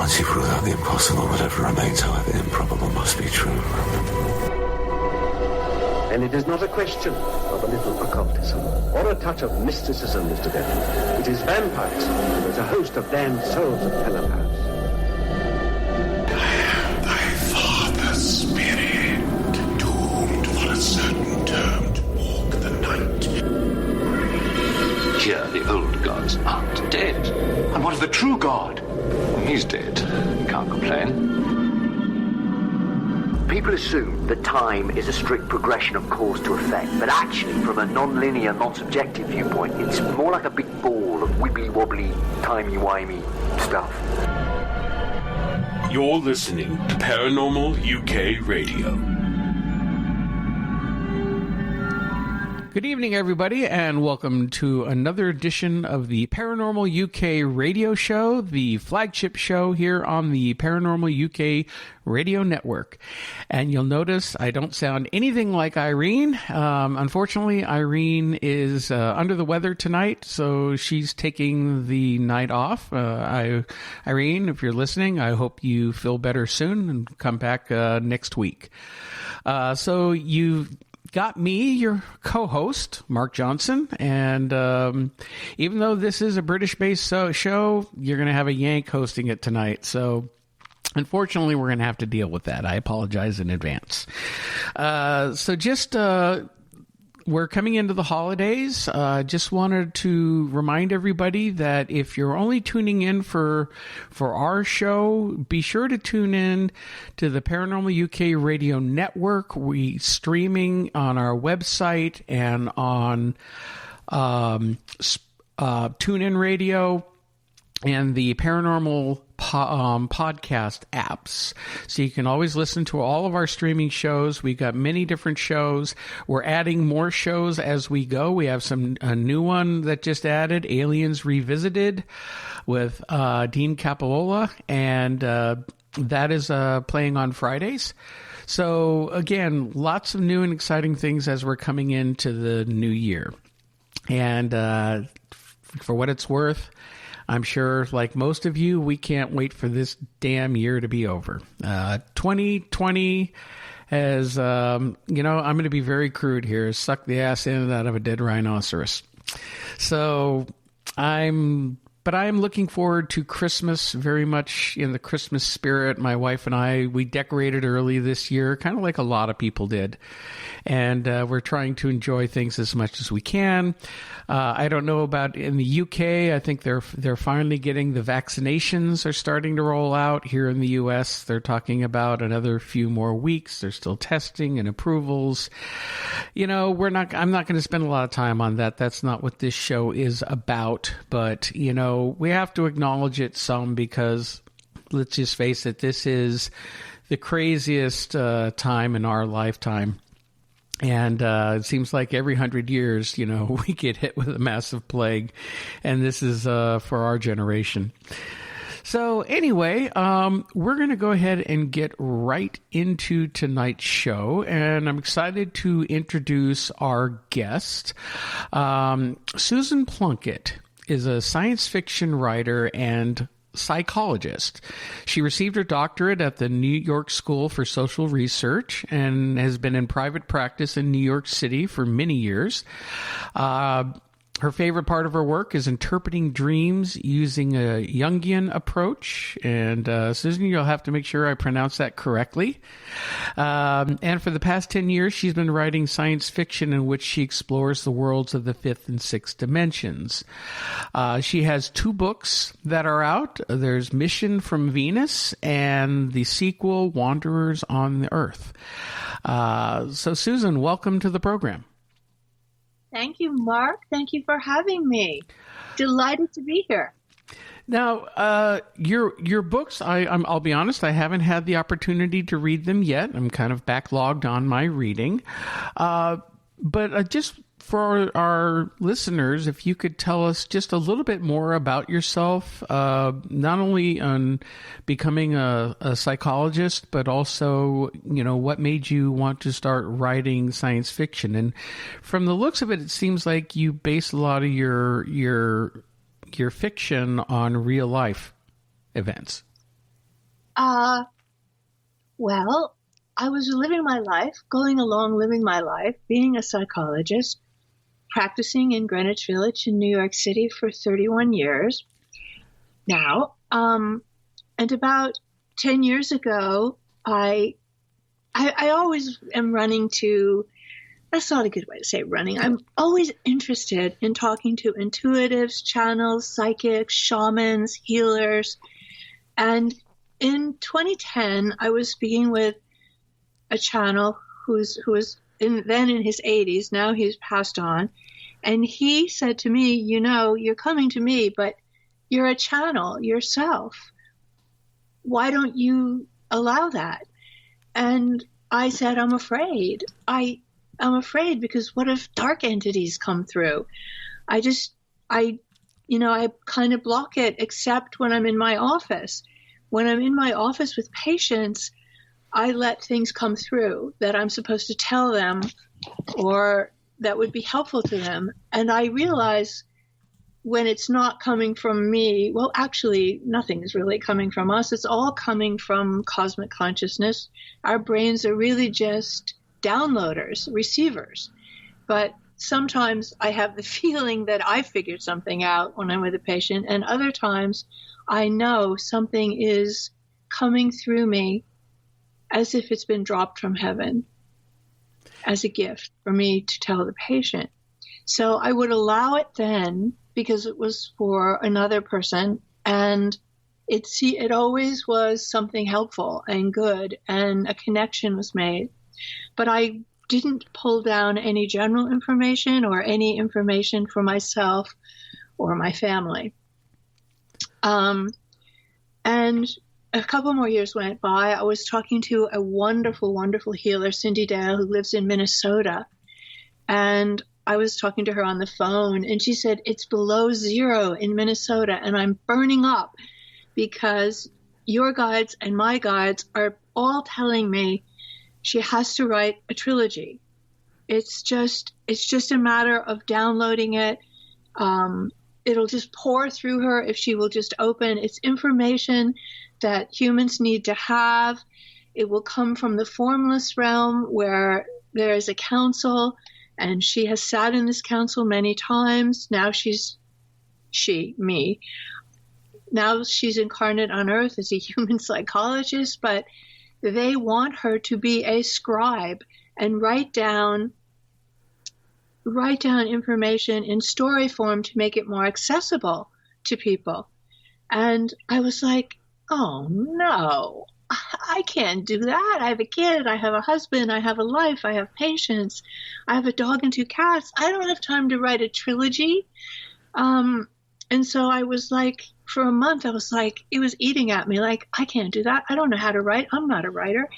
Once you've ruled out the impossible, whatever remains, however improbable, must be true. And it is not a question of a little occultism or a touch of mysticism, Mr. Denton. It is vampirism. There's a host of damned souls of telepaths. I am thy father's spirit, doomed for a certain term to walk the night. Here, the old gods aren't dead. And what of the true god? He's dead. Can't complain. People assume that time is a strict progression of cause to effect, but actually, from a non-linear, non-subjective viewpoint, it's more like a big ball of wibbly-wobbly, timey-wimey stuff. You're listening to Paranormal UK Radio. Good evening, everybody, and welcome to another edition of the Paranormal UK Radio Show, the flagship show here on the Paranormal UK Radio Network. And you'll notice I don't sound anything like Irene. Unfortunately, Irene is under the weather tonight, so she's taking the night off. Irene, if you're listening, I hope you feel better soon and come back next week. So you've got me, your co-host, Mark Johnson, and even though this is a British-based show, you're going to have a Yank hosting it tonight, so unfortunately we're going to have to deal with that. I apologize in advance. We're coming into the holidays. Just wanted to remind everybody that if you're only tuning in for our show, be sure to tune in to the Paranormal UK Radio Network. We streaming on our website and on TuneIn Radio and the Paranormal podcast apps. So you can always listen to all of our streaming shows. We've got many different shows. We're adding more shows as we go. We have a new one that just added, Aliens Revisited, with Dean Capola, and that is playing on Fridays. So again, lots of new and exciting things as we're coming into the new year. And for what it's worth, I'm sure, like most of you, we can't wait for this damn year to be over. 2020 has, I'm going to be very crude here, sucked the ass in and out of a dead rhinoceros. So But I am looking forward to Christmas, very much in the Christmas spirit. My wife and I, we decorated early this year, kind of like a lot of people did. And we're trying to enjoy things as much as we can. I don't know about in the UK. I think they're finally getting the vaccinations are starting to roll out. Here in the US, they're talking about another few more weeks. They're still testing and approvals. I'm not going to spend a lot of time on that. That's not what this show is about. But, we have to acknowledge it some because let's just face it, this is the craziest time in our lifetime. And it seems like every 100 years, we get hit with a massive plague. And this is for our generation. So anyway, we're going to go ahead and get right into tonight's show. And I'm excited to introduce our guest. Susan Plunket is a science fiction writer and psychologist. She received her doctorate at the New York School for Social Research and has been in private practice in New York City for many years. Her favorite part of her work is interpreting dreams using a Jungian approach. And Susan, you'll have to make sure I pronounce that correctly. And for the past 10 years, she's been writing science fiction in which she explores the worlds of the fifth and sixth dimensions. She has 2 books that are out. There's Mission from Venus and the sequel, Wanderers on the Earth. So Susan, welcome to the program. Thank you, Mark. Thank you for having me. Delighted to be here. Now, your books, I'll be honest, I haven't had the opportunity to read them yet. I'm kind of backlogged on my reading. But just for our listeners, if you could tell us just a little bit more about yourself, not only on becoming a psychologist, but also, what made you want to start writing science fiction? And from the looks of it, it seems like you base a lot of your fiction on real life events. Well, I was living my life, being a psychologist, practicing in Greenwich Village in New York City for 31 years now. And about 10 years ago, I always am running to, that's not a good way to say running. I'm always interested in talking to intuitives, channels, psychics, shamans, healers. And in 2010, I was speaking with a channel who was then in his 80s. Now he's passed on. And he said to me, you're coming to me, but you're a channel yourself. Why don't you allow that? And I said, I'm afraid. I'm afraid because what if dark entities come through? I kind of block it, except when I'm in my office. When I'm in my office with patients, I let things come through that I'm supposed to tell them or that would be helpful to them. And I realize when it's not coming from me, well, actually, nothing is really coming from us. It's all coming from cosmic consciousness. Our brains are really just downloaders, receivers. But sometimes I have the feeling that I figured something out when I'm with a patient, and other times I know something is coming through me as if it's been dropped from heaven as a gift for me to tell the patient. So I would allow it then because it was for another person, and it always was something helpful and good, and a connection was made. But I didn't pull down any general information or any information for myself or my family. And a couple more years went by. I was talking to a wonderful, wonderful healer, Cindy Dale, who lives in Minnesota. And I was talking to her on the phone, and she said, it's below 0 in Minnesota, and I'm burning up because your guides and my guides are all telling me she has to write a trilogy. It's just a matter of downloading it. It'll just pour through her if she will just open. It's information that humans need to have. It will come from the formless realm where there is a council, and she has sat in this council many times. Now Now she's incarnate on Earth as a human psychologist, but they want her to be a scribe and write down information in story form to make it more accessible to people. And I was like, oh no, I can't do that. I have a kid, I have a husband, I have a life, I have patients, I have a dog and 2 cats. I don't have time to write a trilogy. And so I was like, for a month, I was like, it was eating at me, like, I can't do that. I don't know how to write. I'm not a writer.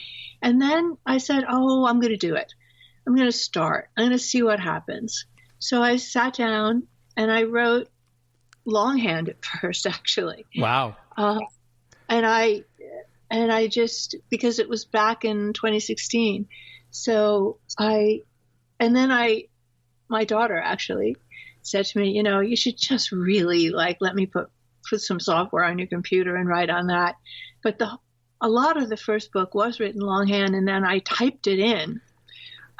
And then I said, oh, I'm going to do it. I'm going to start. I'm going to see what happens. So I sat down and I wrote longhand at first, actually. Wow. And I just, because it was back in 2016. So my daughter actually said to me, you should just really let me put some software on your computer and write on that. But a lot of the first book was written longhand, and then I typed it in.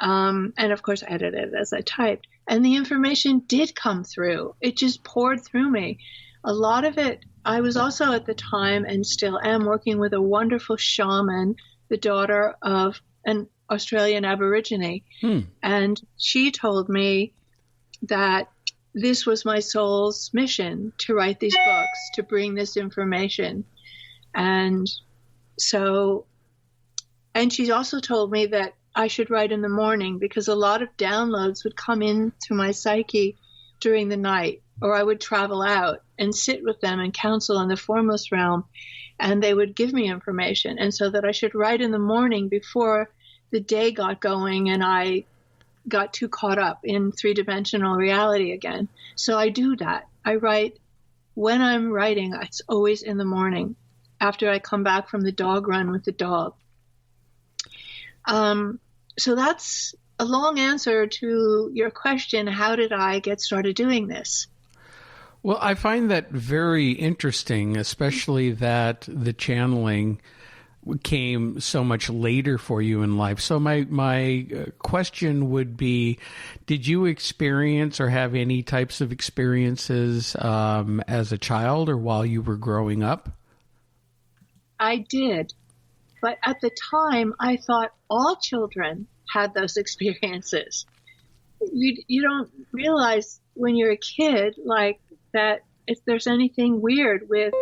And of course I edited it as I typed. And the information did come through. It just poured through me. A lot of it, I was also at the time, and still am, working with a wonderful shaman, the daughter of an Australian Aborigine. And she told me that this was my soul's mission, to write these books, to bring this information. And she also told me that I should write in the morning, because a lot of downloads would come into my psyche during the night, or I would travel out and sit with them and counsel in the formless realm, and they would give me information. And so that I should write in the morning before the day got going and I got too caught up in 3-dimensional reality again. So I do that. I write when I'm writing. It's always in the morning after I come back from the dog run with the dog. So that's a long answer to your question. How did I get started doing this? Well, I find that very interesting, especially that the channeling came so much later for you in life. So my question would be, did you experience or have any types of experiences as a child or while you were growing up? I did. But at the time, I thought all children had those experiences. You don't realize when you're a kid, like, that if there's anything weird with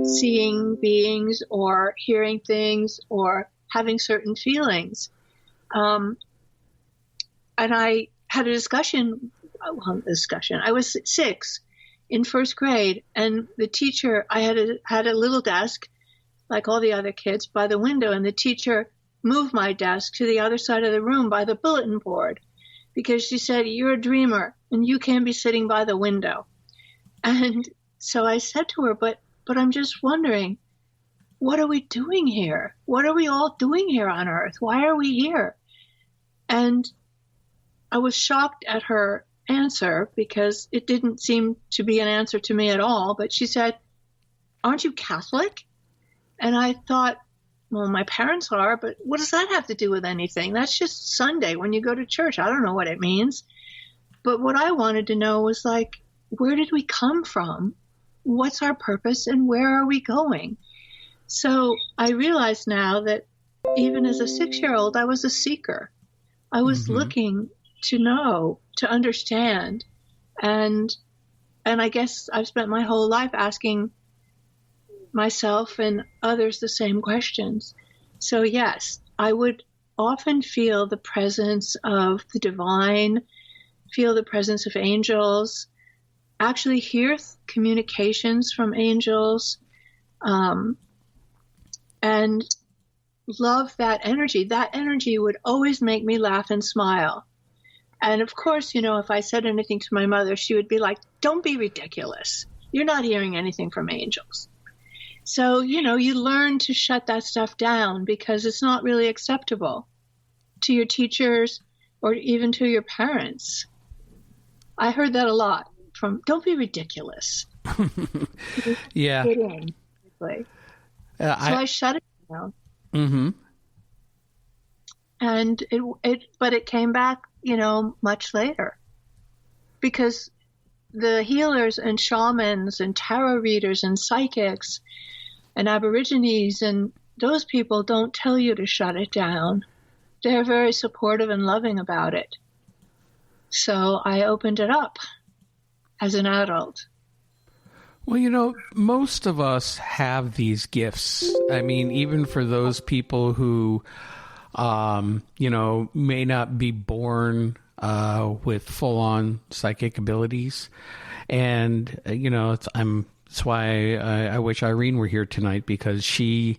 seeing beings or hearing things or having certain feelings. And I had a discussion. I was 6 in first grade, and the teacher, I had a little desk like all the other kids by the window, and the teacher moved my desk to the other side of the room by the bulletin board because she said, "You're a dreamer and you can't be sitting by the window." And so I said to her, but I'm just wondering, what are we doing here? What are we all doing here on Earth? Why are we here? And I was shocked at her answer because it didn't seem to be an answer to me at all. But she said, "Aren't you Catholic?" And I thought, well, my parents are, but what does that have to do with anything? That's just Sunday when you go to church. I don't know what it means. But what I wanted to know was, like, where did we come from? What's our purpose and where are we going? So I realize now that even as a 6-year-old, I was a seeker. I was looking to know, to understand. And I guess I've spent my whole life asking myself and others the same questions. So yes, I would often feel the presence of the divine, feel the presence of angels, actually hear communications from angels, and love that energy. That energy would always make me laugh and smile. And of course, if I said anything to my mother, she would be like, "Don't be ridiculous. You're not hearing anything from angels." So, you learn to shut that stuff down because it's not really acceptable to your teachers or even to your parents. I heard that a lot from, "Don't be ridiculous." Yeah. So I shut it down. Mm-hmm. And it came back, much later, because the healers and shamans and tarot readers and psychics and aborigines and those people don't tell you to shut it down. They're very supportive and loving about it. So I opened it up as an adult. Well, most of us have these gifts. I mean, even for those people who, may not be born with full-on psychic abilities. And, that's why I wish Irene were here tonight, because she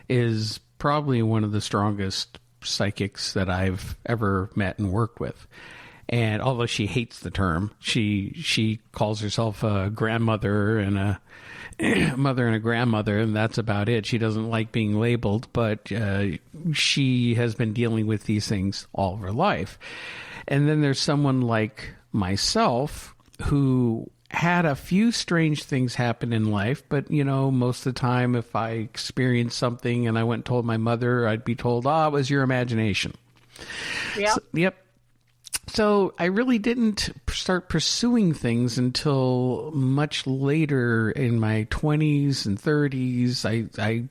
is probably one of the strongest psychics that I've ever met and worked with. And although she hates the term, she calls herself a grandmother and a mother and a grandmother, and that's about it. She doesn't like being labeled, but she has been dealing with these things all of her life. And then there's someone like myself who had a few strange things happen in life, but, most of the time if I experienced something and I went and told my mother, I'd be told, it was your imagination. Yep. Yep. So I really didn't start pursuing things until much later in my 20s and 30s. I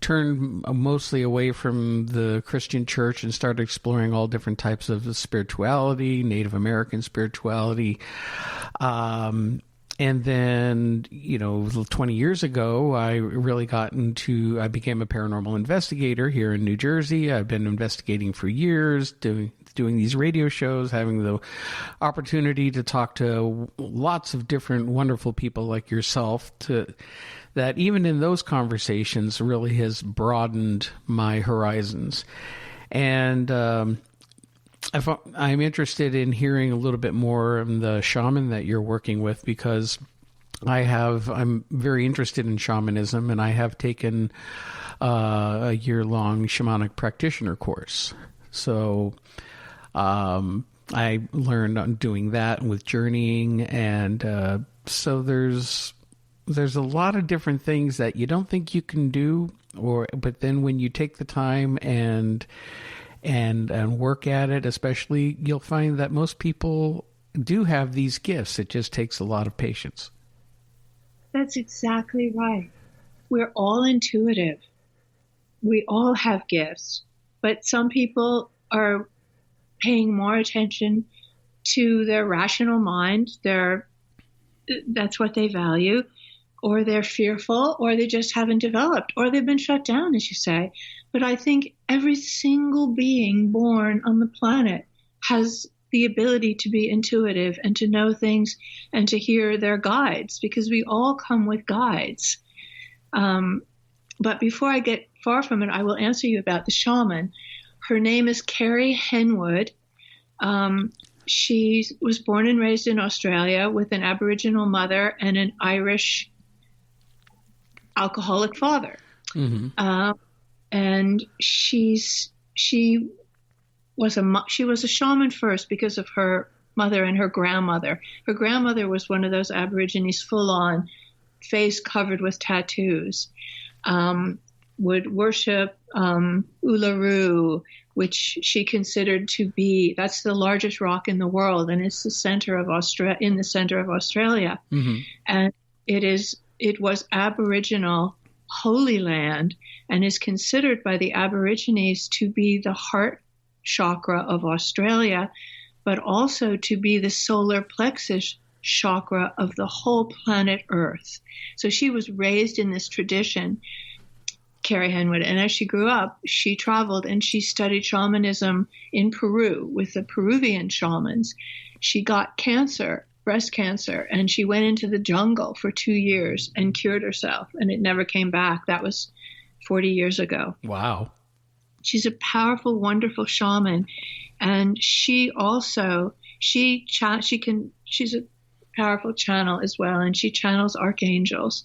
turned mostly away from the Christian church and started exploring all different types of spirituality, Native American spirituality. And then, 20 years ago, I became a paranormal investigator here in New Jersey. I've been investigating for years, doing these radio shows, having the opportunity to talk to lots of different wonderful people like yourself, that even in those conversations really has broadened my horizons. And I'm interested in hearing a little bit more of the shaman that you're working with, because I'm very interested in shamanism, and I have taken a year-long shamanic practitioner course. So I learned on doing that with journeying, and so there's there's a lot of different things that you don't think you can do, but then when you take the time and work at it, especially, you'll find that most people do have these gifts. It just takes a lot of patience. That's exactly right. We're all intuitive. We all have gifts, but some people are paying more attention to their rational mind. That's what they value, or they're fearful, or they just haven't developed, or they've been shut down, as you say. But I think every single being born on the planet has the ability to be intuitive and to know things and to hear their guides, because we all come with guides. But before I get far from it, I will answer you about the shaman. Her name is Carrie Henwood. She was born and raised in Australia with an Aboriginal mother and an Irish alcoholic father. Mm-hmm. And she was a shaman first because of her mother and her grandmother. Her grandmother was one of those Aborigines, full-on, face covered with tattoos, would worship Uluru, which she considered to be, that's the largest rock in the world, and it's the center of in the center of Australia. Mm-hmm. And it was Aboriginal holy land, and is considered by the Aborigines to be the heart chakra of Australia, but also to be the solar plexus chakra of the whole planet Earth. So she was raised in this tradition, Carrie Henwood, and as she grew up, she traveled and she studied shamanism in Peru with the Peruvian shamans. She got cancer, breast cancer, and she went into the jungle for 2 years and cured herself, and it never came back. That was 40 years ago. Wow. She's a powerful, wonderful shaman, and she also she's a powerful channel as well, and she channels archangels.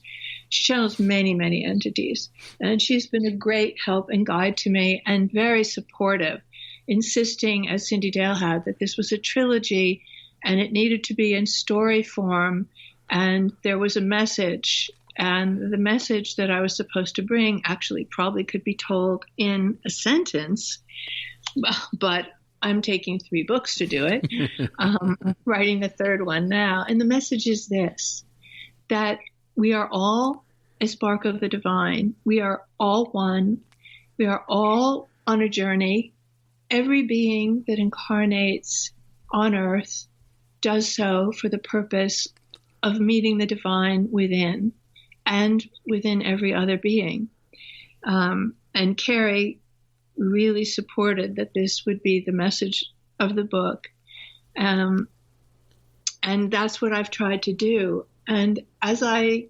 She channels many, many entities, and she's been a great help and guide to me, and very supportive, insisting, as Cindy Dale had, that this was a trilogy and it needed to be in story form, and there was a message. And the message that I was supposed to bring actually probably could be told in a sentence, but I'm taking 3 books to do it. Writing the 3rd one now. And the message is this, that we are all a spark of the divine. We are all one. We are all on a journey. Every being that incarnates on Earth does so for the purpose of meeting the divine within, and within every other being. And Carrie really supported that this would be the message of the book. And that's what I've tried to do. And as I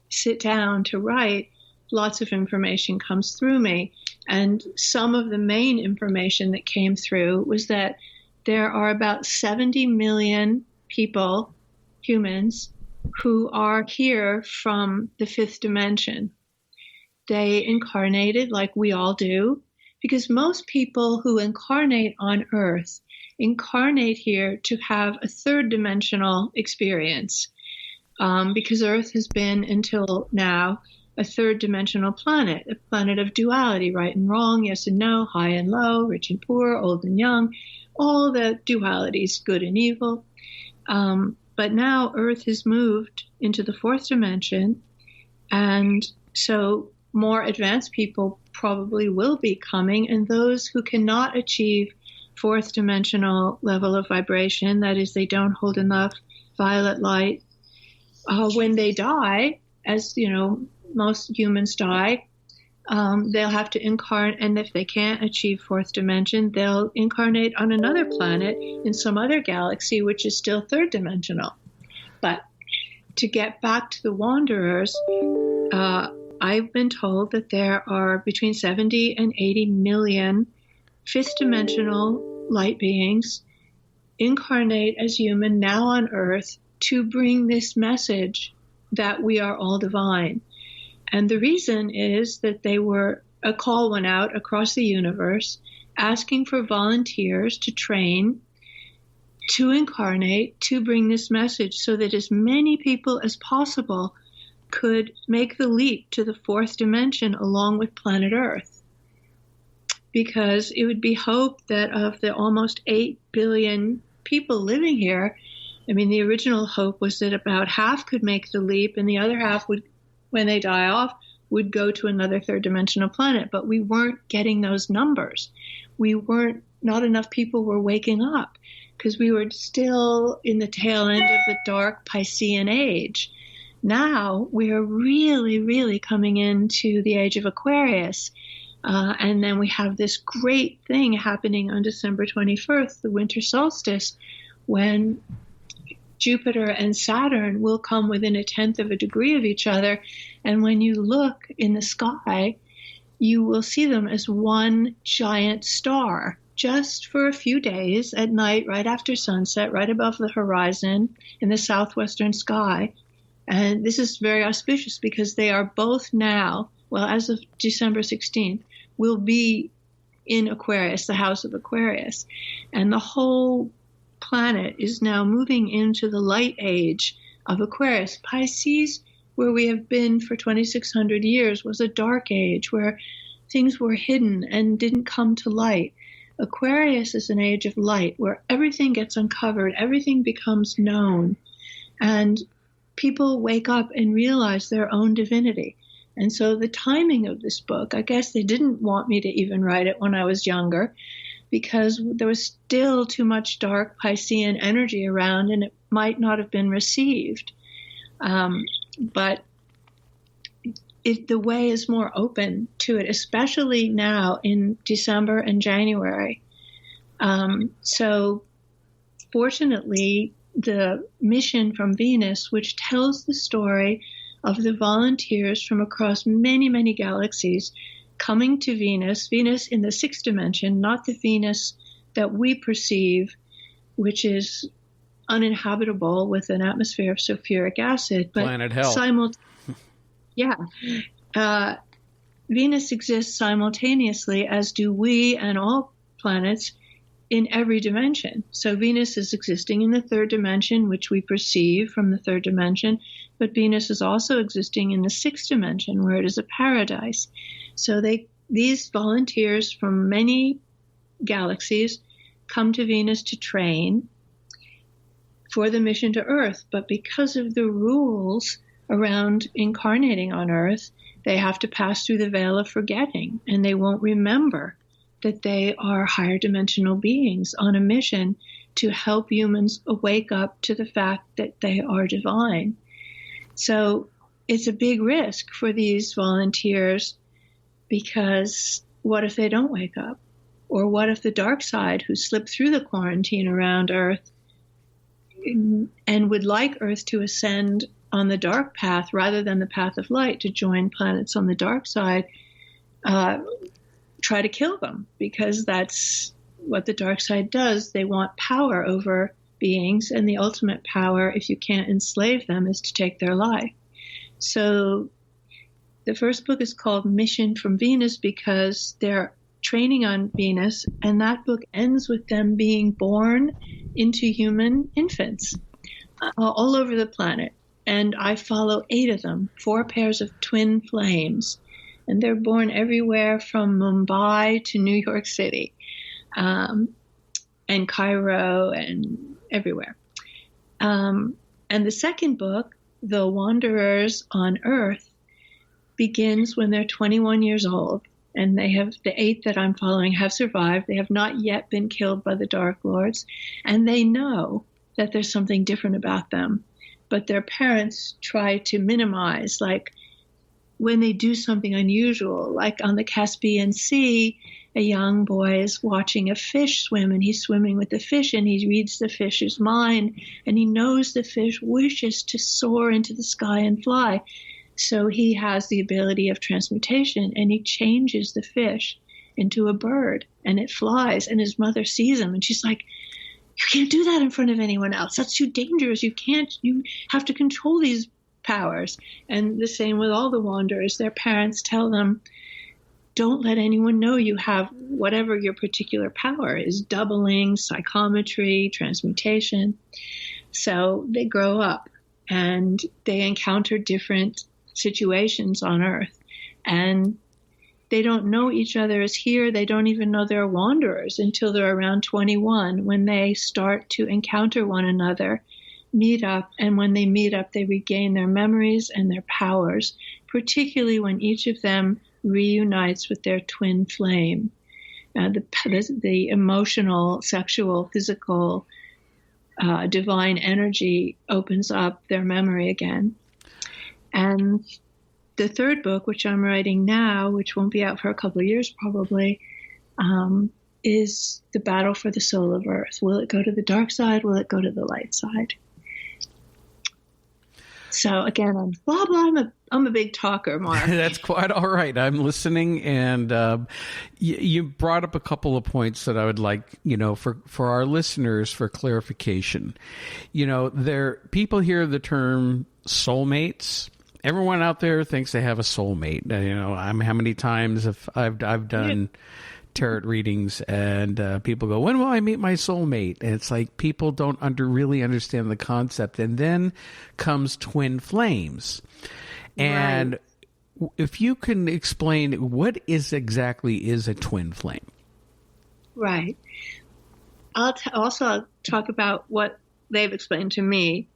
sit down to write, lots of information comes through me. And some of the main information that came through was that there are about 70 million people, humans, who are here from the 5th dimension. They incarnated like we all do, because most people who incarnate on Earth incarnate here to have a 3rd dimensional experience, because Earth has been until now a 3rd dimensional planet, a planet of duality, right and wrong, yes and no, high and low, rich and poor, old and young, all the dualities, good and evil. But now Earth has moved into the 4th dimension, and so more advanced people probably will be coming, and those who cannot achieve 4th dimensional level of vibration, that is, they don't hold enough violet light, when they die, as you know, most humans die, they'll have to incarnate, and if they can't achieve 4th dimension, they'll incarnate on another planet in some other galaxy, which is still 3rd dimensional. But to get back to the wanderers, I've been told that there are between 70 and 80 million 5th dimensional light beings incarnate as human now on Earth to bring this message that we are all divine. And the reason is that a call went out across the universe asking for volunteers to train, to incarnate, to bring this message, so that as many people as possible could make the leap to the fourth dimension along with planet Earth. Because it would be hoped that of the almost 8 billion people living here, I mean, the original hope was that about half could make the leap and the other half would, when they die off, would go to another third dimensional planet. But we weren't getting those numbers. Not enough people were waking up because we were still in the tail end of the dark Piscean age. Now we are really, really coming into the age of Aquarius. And then we have this great thing happening on December 21st, the winter solstice, when Jupiter and Saturn will come within 1/10 of a degree of each other. And when you look in the sky, you will see them as one giant star, just for a few days at night, right after sunset, right above the horizon in the southwestern sky. And this is very auspicious because they are both now, well, as of December 16th, will be in Aquarius, the house of Aquarius. And the whole planet is now moving into the light age of Aquarius. Pisces, where we have been for 2,600 years, was a dark age where things were hidden and didn't come to light. Aquarius is an age of light where everything gets uncovered, everything becomes known, and people wake up and realize their own divinity. And so the timing of this book, I guess they didn't want me to even write it when I was younger because there was still too much dark Piscean energy around and it might not have been received. But the way is more open to it, especially now in December and January. So fortunately, the mission from Venus, which tells the story of the volunteers from across many, many galaxies coming to Venus in the 6th dimension, not the Venus that we perceive, which is uninhabitable with an atmosphere of sulfuric acid. But planet hell. Venus exists simultaneously, as do we and all planets, in every dimension. So Venus is existing in the 3rd dimension, which we perceive from the 3rd dimension, but Venus is also existing in the 6th dimension, where it is a paradise. So these volunteers from many galaxies come to Venus to train for the mission to Earth, but because of the rules around incarnating on Earth, they have to pass through the veil of forgetting, and they won't remember that they are higher dimensional beings on a mission to help humans wake up to the fact that they are divine. So it's a big risk for these volunteers because what if they don't wake up? Or what if the dark side, who slipped through the quarantine around Earth and would like Earth to ascend on the dark path rather than the path of light to join planets on the dark side, try to kill them, because that's what the dark side does. They want power over beings, and the ultimate power, if you can't enslave them, is to take their life. So the first book is called Mission from Venus because they're training on Venus, and that book ends with them being born into human infants all over the planet. And I follow 8 of them, 4 pairs of twin flames. And they're born everywhere from Mumbai to New York City, and Cairo and everywhere. And the second book, The Wanderers on Earth, begins when they're 21 years old. And the 8 that I'm following have survived. They have not yet been killed by the Dark Lords. And they know that there's something different about them. But their parents try to minimize, like when they do something unusual, like on the Caspian Sea, a young boy is watching a fish swim, and he's swimming with the fish, and he reads the fish's mind, and he knows the fish wishes to soar into the sky and fly. So he has the ability of transmutation, and he changes the fish into a bird, and it flies, and his mother sees him, and she's like, "You can't do that in front of anyone else. That's too dangerous. You have to control these powers." And the same with all the wanderers. Their parents tell them, don't let anyone know you have whatever your particular power is, doubling, psychometry, transmutation. So they grow up and they encounter different situations on Earth. And they don't know each other as here. They don't even know they're wanderers until they're around 21, when they start to encounter one another, meet up, and when they meet up, they regain their memories and their powers, particularly when each of them reunites with their twin flame. The emotional, sexual, physical, divine energy opens up their memory again. And the third book, which I'm writing now, which won't be out for a couple of years probably, is the battle for the soul of Earth. Will it go to the dark side? Will it go to the light side? So again, I'm blah blah. I'm a big talker, Mark. That's quite all right. I'm listening, and you brought up a couple of points that I would like, for our listeners for clarification. People hear the term soulmates. Everyone out there thinks they have a soulmate. How many times have I've done tarot readings, and people go, "When will I meet my soulmate?" And it's like people don't really understand the concept. And then comes twin flames. And if you can explain what exactly is a twin flame. Right. I'll also talk about what they've explained to me.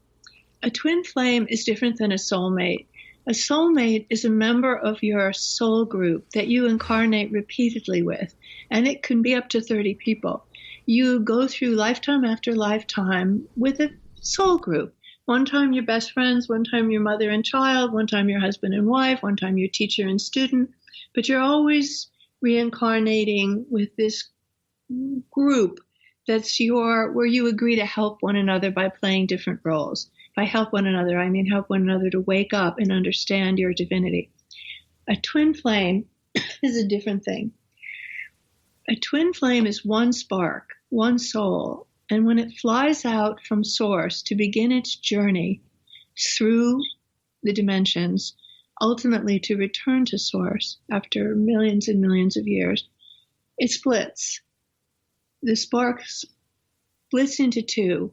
A twin flame is different than a soulmate. A soulmate is a member of your soul group that you incarnate repeatedly with, and it can be up to 30 people. You go through lifetime after lifetime with a soul group. One time your best friends, one time your mother and child, one time your husband and wife, one time your teacher and student, but you're always reincarnating with this group that's where you agree to help one another by playing different roles. By help one another, I mean help one another to wake up and understand your divinity. A twin flame is a different thing. A twin flame is one spark, one soul, and when it flies out from source to begin its journey through the dimensions, ultimately to return to source after millions and millions of years, it splits. The spark splits into two.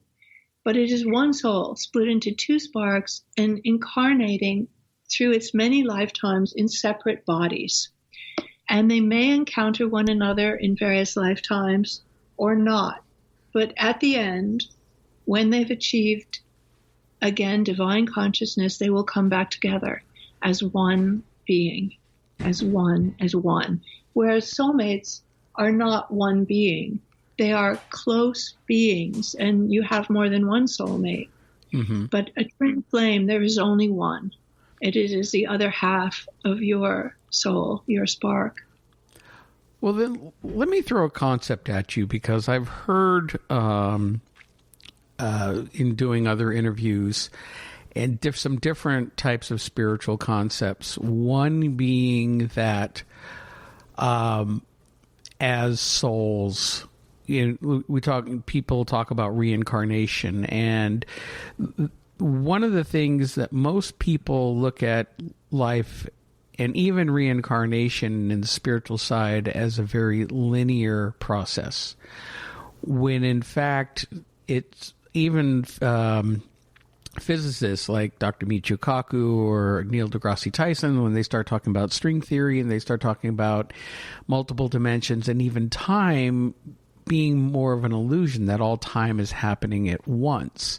But it is one soul split into two sparks and incarnating through its many lifetimes in separate bodies. And they may encounter one another in various lifetimes or not. But at the end, when they've achieved, again, divine consciousness, they will come back together as one being, as one. Whereas soulmates are not one being. They are close beings, and you have more than one soulmate. Mm-hmm. But a twin flame, there is only one. It is the other half of your soul, your spark. Well, then let me throw a concept at you, because I've heard in doing other interviews and some different types of spiritual concepts. One being that as souls, people talk about reincarnation, and one of the things that most people look at life and even reincarnation in the spiritual side as a very linear process, when in fact it's even physicists like Dr. Michio Kaku or Neil deGrasse Tyson, when they start talking about string theory and they start talking about multiple dimensions and even time being more of an illusion, that all time is happening at once.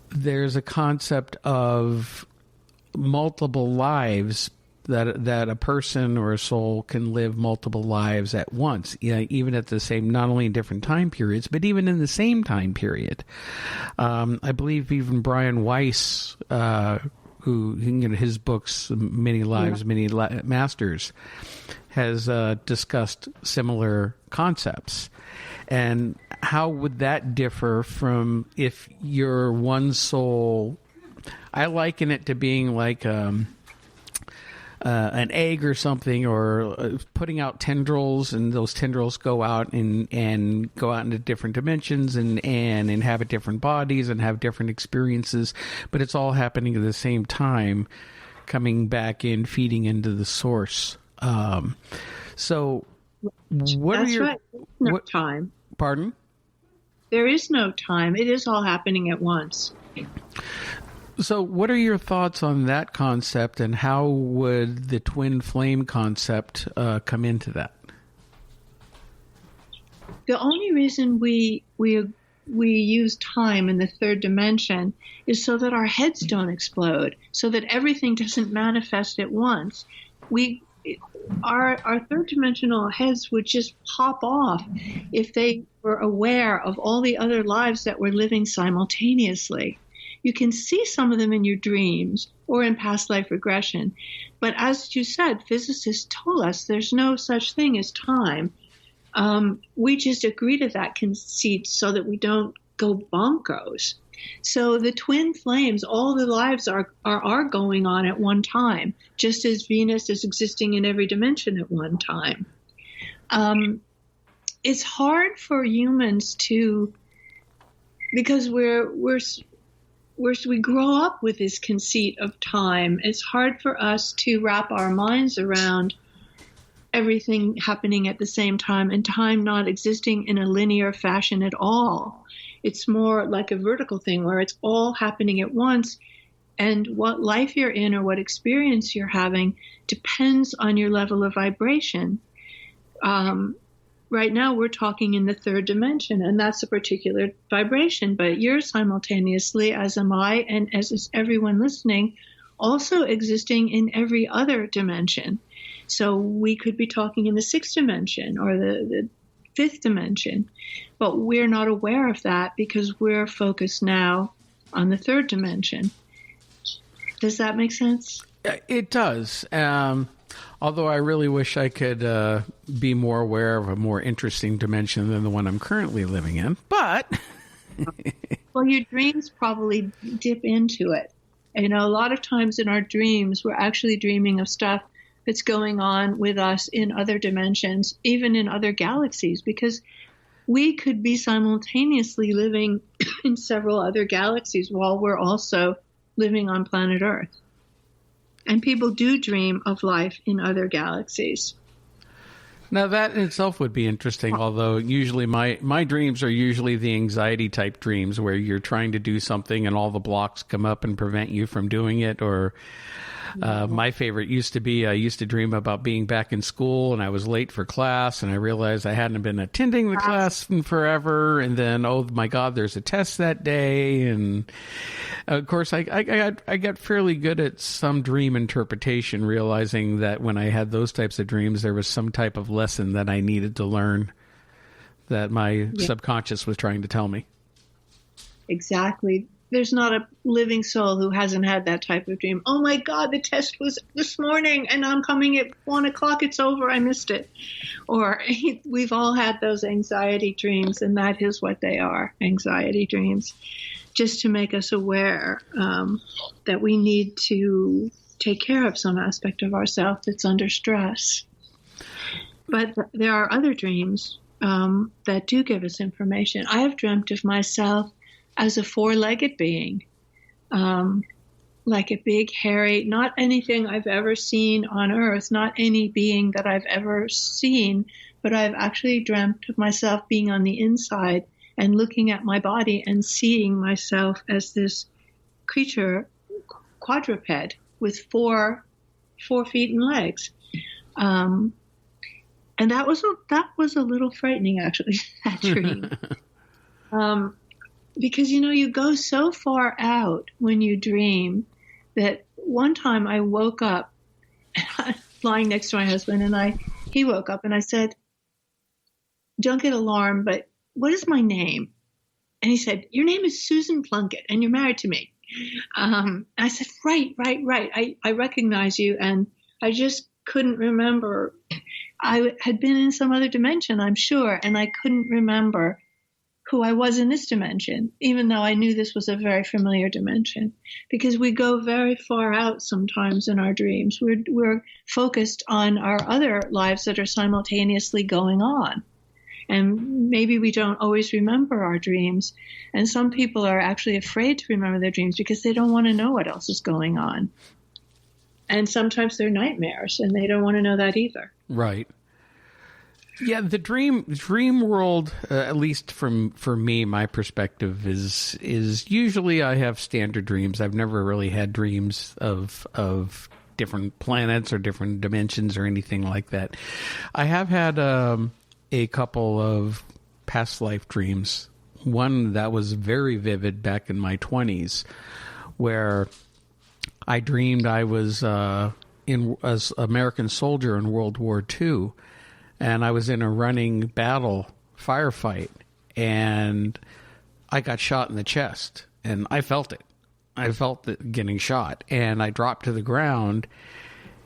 There's a concept of multiple lives, that a person or a soul can live multiple lives at once, even at the same, not only in different time periods, but even in the same time period. I believe even Brian Weiss, who, his books, Many Lives, Many Masters, has discussed similar concepts. And how would that differ from if you're one soul? I liken it to being like an egg or something, or putting out tendrils, and those tendrils go out and go out into different dimensions and inhabit different bodies and have different experiences, but it's all happening at the same time, coming back in, feeding into the source. So what That's are your... right. No time. Pardon? There is no time. It is all happening at once. So what are your thoughts on that concept, and how would the twin flame concept come into that? The only reason we use time in the third dimension is so that our heads don't explode, so that everything doesn't manifest at once. Our third dimensional heads would just pop off if they were aware of all the other lives that we're living simultaneously. You can see some of them in your dreams or in past life regression. But as you said, physicists told us there's no such thing as time. We just agree to that conceit so that we don't go bonkers. So the twin flames, all the lives are going on at one time, just as Venus is existing in every dimension at one time. It's hard for humans to, because we grow up with this conceit of time. It's hard for us to wrap our minds around everything happening at the same time and time not existing in a linear fashion at all. It's more like a vertical thing where it's all happening at once, and what life you're in or what experience you're having depends on your level of vibration. Right now we're talking in the third dimension, and that's a particular vibration, but you're simultaneously, as am I, and as is everyone listening, also existing in every other dimension. So we could be talking in the sixth dimension or the fifth dimension, but we're not aware of that because we're focused now on the third dimension. Does that make sense? It does. Although I really wish I could be more aware of a more interesting dimension than the one I'm currently living in. But well, your dreams probably dip into it. You know, a lot of times in our dreams, we're actually dreaming of stuff that's going on with us in other dimensions, even in other galaxies, because we could be simultaneously living in several other galaxies while we're also living on planet Earth. And people do dream of life in other galaxies. Now, that in itself would be interesting, although usually my dreams are usually the anxiety-type dreams where you're trying to do something and all the blocks come up and prevent you from doing it, or my favorite used to be I used to dream about being back in school and I was late for class and I realized I hadn't been attending the class in forever, and then, oh my God, there's a test that day. And of course, I got fairly good at some dream interpretation, realizing that when I had those types of dreams, there was some type of lesson that I needed to learn that my subconscious was trying to tell me. Exactly. There's not a living soul who hasn't had that type of dream. Oh my God, the test was this morning and I'm coming at 1:00. It's over. I missed it. Or we've all had those anxiety dreams, and that is what they are, anxiety dreams, just to make us aware that we need to take care of some aspect of ourselves that's under stress. But there are other dreams that do give us information. I have dreamt of myself as a four-legged being, like a big, hairy, not anything I've ever seen on Earth, not any being that I've ever seen, but I've actually dreamt of myself being on the inside and looking at my body and seeing myself as this creature, quadruped, with four feet and legs. And that was a little frightening, actually, that dream. Because, you know, you go so far out when you dream that one time I woke up lying next to my husband, and he woke up and I said, "Don't get alarmed, but what is my name?" And he said, "Your name is Susan Plunket and you're married to me." I said, right. I recognize you. And I just couldn't remember. I had been in some other dimension, I'm sure, and I couldn't remember who I was in this dimension, even though I knew this was a very familiar dimension, because we go very far out sometimes in our dreams. We're focused on our other lives that are simultaneously going on. And maybe we don't always remember our dreams. And some people are actually afraid to remember their dreams because they don't want to know what else is going on. And sometimes they're nightmares, and they don't want to know that either. Right. Yeah, the dream world, at least for me, my perspective is usually I have standard dreams. I've never really had dreams of different planets or different dimensions or anything like that. I have had a couple of past life dreams. One that was very vivid back in my 20s, where I dreamed I was as American soldier in World War II. And I was in a running battle firefight, and I got shot in the chest, and I felt it. I felt it getting shot, and I dropped to the ground,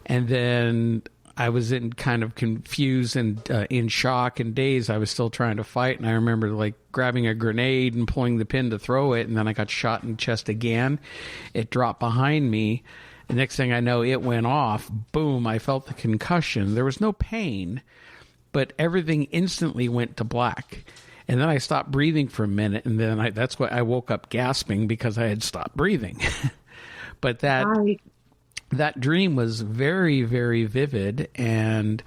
and then I was in kind of confused and in shock and dazed. I was still trying to fight, and I remember like grabbing a grenade and pulling the pin to throw it, and then I got shot in the chest again. It dropped behind me. The next thing I know, it went off. Boom, I felt the concussion. There was no pain, but everything instantly went to black. And then I stopped breathing for a minute, and then that's why I woke up gasping, because I had stopped breathing. But that dream was very, very vivid, and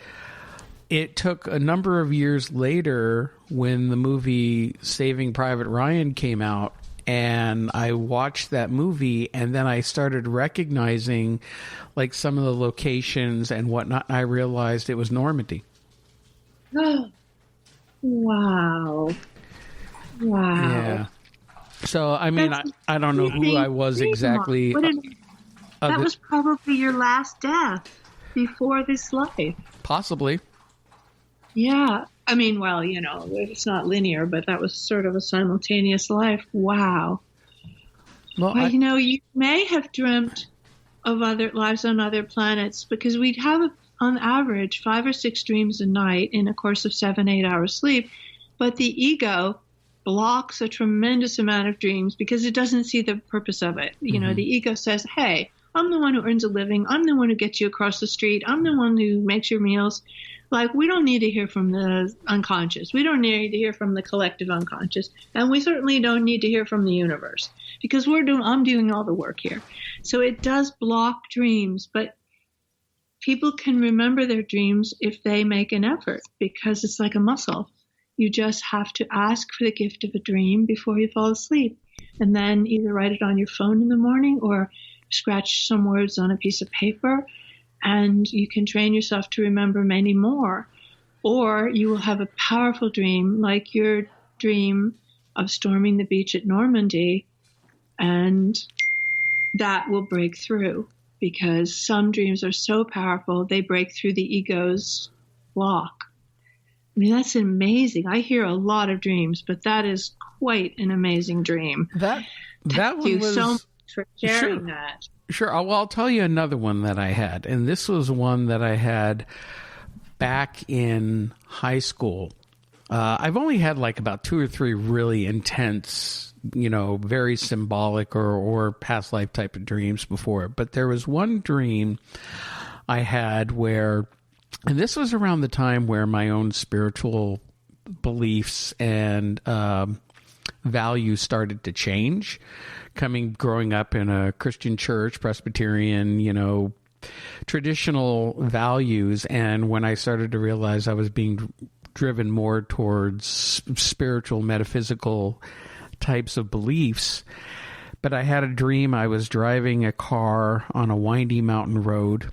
it took a number of years later when the movie Saving Private Ryan came out, and I watched that movie, and then I started recognizing like some of the locations and whatnot, and I realized it was Normandy. Wow. Yeah. So, I mean, I don't know who I was exactly. That was probably your last death before this life. Possibly. Yeah. I mean, well, you know, it's not linear, but that was sort of a simultaneous life. Wow. Well, you know, you may have dreamt of other lives on other planets, because we'd have on average 5 or 6 dreams a night in a course of 7-8 hours sleep. But the ego blocks a tremendous amount of dreams because it doesn't see the purpose of it. You know, the ego says, hey, I'm the one who earns a living. I'm the one who gets you across the street. I'm the one who makes your meals. Like, we don't need to hear from the unconscious. We don't need to hear from the collective unconscious. And we certainly don't need to hear from the universe, because I'm doing all the work here. So it does block dreams, but people can remember their dreams if they make an effort, because it's like a muscle. You just have to ask for the gift of a dream before you fall asleep, and then either write it on your phone in the morning or scratch some words on a piece of paper, and you can train yourself to remember many more. Or you will have a powerful dream, like your dream of storming the beach at Normandy, and that will break through, because some dreams are so powerful, they break through the ego's block. I mean, that's amazing. I hear a lot of dreams, but that is quite an amazing dream. Thank you so much for sharing that. Sure. Well, I'll tell you another one that I had, and this was one that I had back in high school. I've only had like about 2 or 3 really intense, you know, very symbolic or past life type of dreams before. But there was one dream I had where, and this was around the time where my own spiritual beliefs and values started to change. Growing up in a Christian church, Presbyterian, you know, traditional values. And when I started to realize I was being driven more towards spiritual, metaphysical types of beliefs. But I had a dream. I was driving a car on a windy mountain road.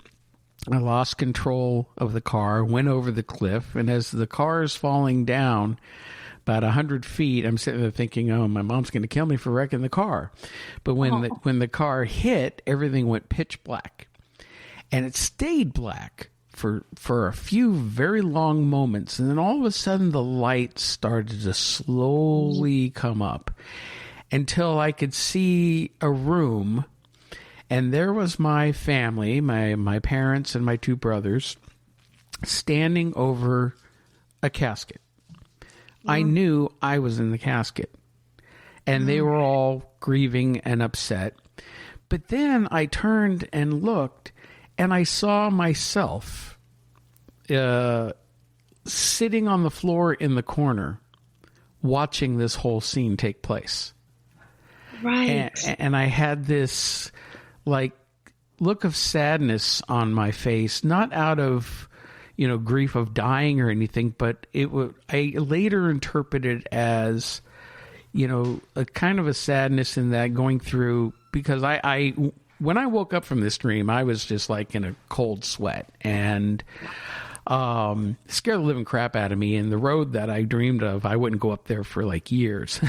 I lost control of the car, went over the cliff, and as the car is falling down about 100 feet, I'm sitting there thinking, oh, my mom's going to kill me for wrecking the car. But when the car hit, everything went pitch black. And it stayed black for a few very long moments. And then all of a sudden, the light started to slowly come up until I could see a room. And there was my family, my parents and my 2 brothers, standing over a casket. I knew I was in the casket. And they were all grieving and upset. But then I turned and looked, and I saw myself sitting on the floor in the corner, watching this whole scene take place. Right. And I had this like look of sadness on my face, not out of, grief of dying or anything, but I later interpreted as, a kind of a sadness in that going through, because I when I woke up from this dream, I was just like in a cold sweat and scared the living crap out of me. And the road that I dreamed of, I wouldn't go up there for like years.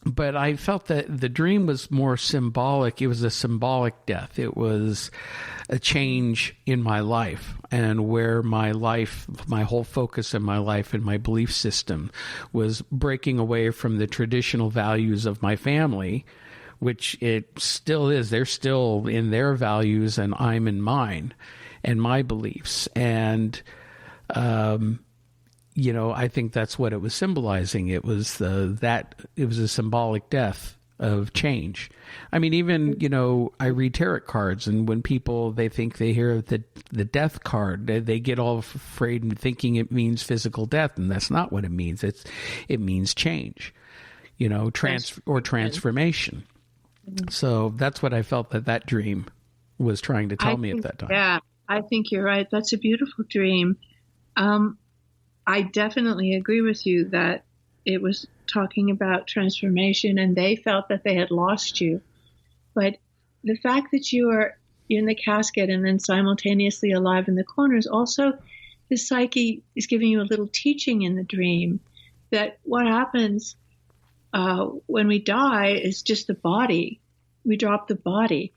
But I felt that the dream was more symbolic. It was a symbolic death. It was a change in my life, and where my whole focus in my life and my belief system was breaking away from the traditional values of my family, which it still is. They're still in their values and I'm in mine and my beliefs. And, I think that's what it was symbolizing. It was it was a symbolic death of change. I mean, even, I read tarot cards, and when they think they hear the death card, they get all afraid and thinking it means physical death, and that's not what it means. It means change, transformation. So that's what I felt that dream was trying to tell me at that time. Yeah, I think you're right. That's a beautiful dream. I definitely agree with you that it was talking about transformation, and they felt that they had lost you. But the fact that you are in the casket and then simultaneously alive in the corners, also the psyche is giving you a little teaching in the dream that what happens when we die is just the body. We drop the body,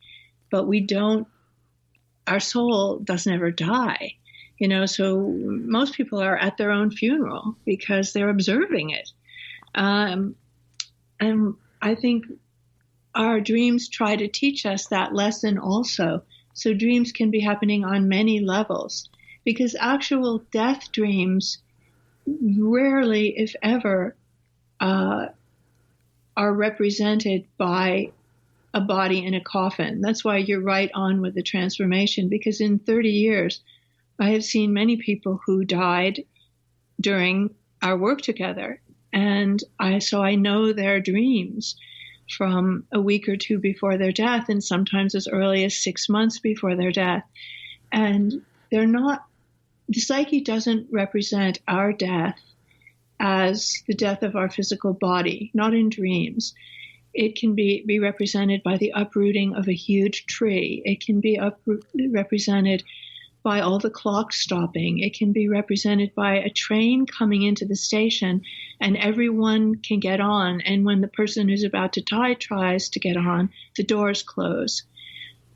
but our soul doesn't ever die. So most people are at their own funeral because they're observing it. And I think our dreams try to teach us that lesson also. So dreams can be happening on many levels, because actual death dreams rarely, if ever, are represented by a body in a coffin. That's why you're right on with the transformation, because in 30 years, I have seen many people who died during our work together. And so I know their dreams from a week or two before their death, and sometimes as early as 6 months before their death. And the psyche doesn't represent our death as the death of our physical body, not in dreams. It can be represented by the uprooting of a huge tree. It can be represented by all the clocks stopping. It can be represented by a train coming into the station and everyone can get on. And when the person who's about to die tries to get on, the doors close.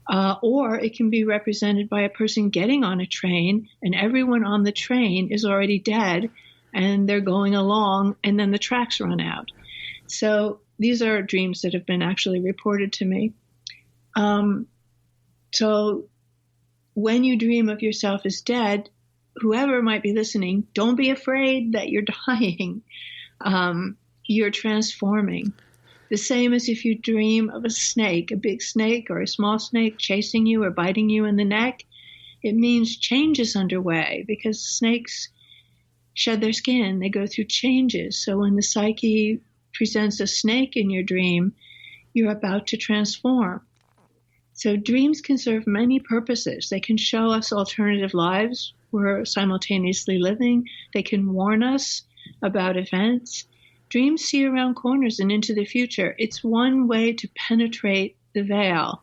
Or it can be represented by a person getting on a train and everyone on the train is already dead and they're going along and then the tracks run out. So these are dreams that have been actually reported to me. So when you dream of yourself as dead, whoever might be listening, don't be afraid that you're dying. You're transforming. The same as if you dream of a snake, a big snake or a small snake chasing you or biting you in the neck, it means change is underway, because snakes shed their skin. They go through changes. So when the psyche presents a snake in your dream, you're about to transform. So dreams can serve many purposes. They can show us alternative lives we're simultaneously living. They can warn us about events. Dreams see around corners and into the future. It's one way to penetrate the veil,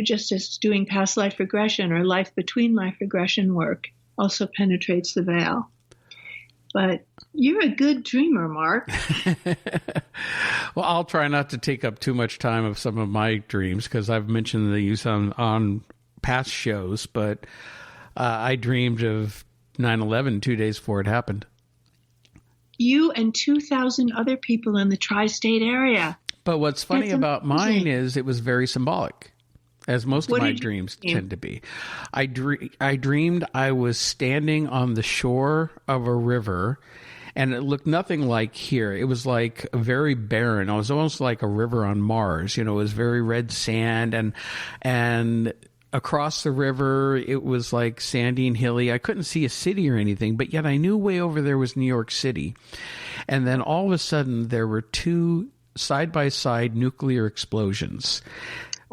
just as doing past life regression or life between life regression work also penetrates the veil. But you're a good dreamer, Mark. Well, I'll try not to take up too much time of some of my dreams, because I've mentioned these on past shows, but I dreamed of 9/11 2 days before it happened. You and 2,000 other people in the tri-state area. But what's funny about mine is it was very symbolic, as most of my dreams tend to be. I dreamed I was standing on the shore of a river, and it looked nothing like here. It was like very barren. It was almost like a river on Mars. It was very red sand, and across the river, it was like sandy and hilly. I couldn't see a city or anything, but yet I knew way over there was New York City. And then all of a sudden, there were two side-by-side nuclear explosions.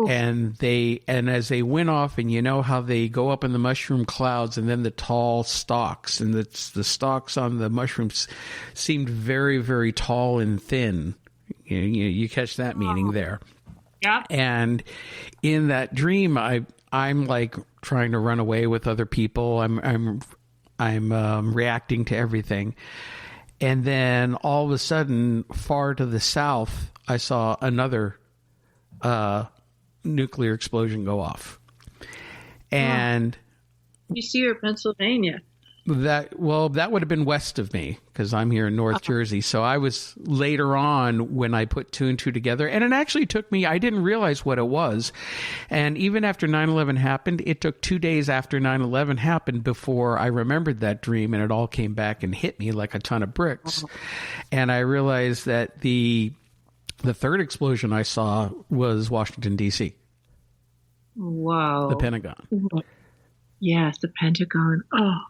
And as they went off, and you know how they go up in the mushroom clouds, and then the tall stalks, and the stalks on the mushrooms seemed very, very tall and thin. You catch that meaning there. Yeah. And in that dream, I'm like trying to run away with other people. I'm reacting to everything. And then all of a sudden, far to the south, I saw another nuclear explosion go off. And you see her in Pennsylvania. That would have been west of me, because I'm here in North Jersey. So I was later on when I put two and two together, and it actually took me, I didn't realize what it was. And even after 9/11 happened, it took 2 days after 9/11 happened before I remembered that dream, and it all came back and hit me like a ton of bricks. And I realized that the third explosion I saw was Washington, D.C. Wow. The Pentagon. Yes, the Pentagon. Oh,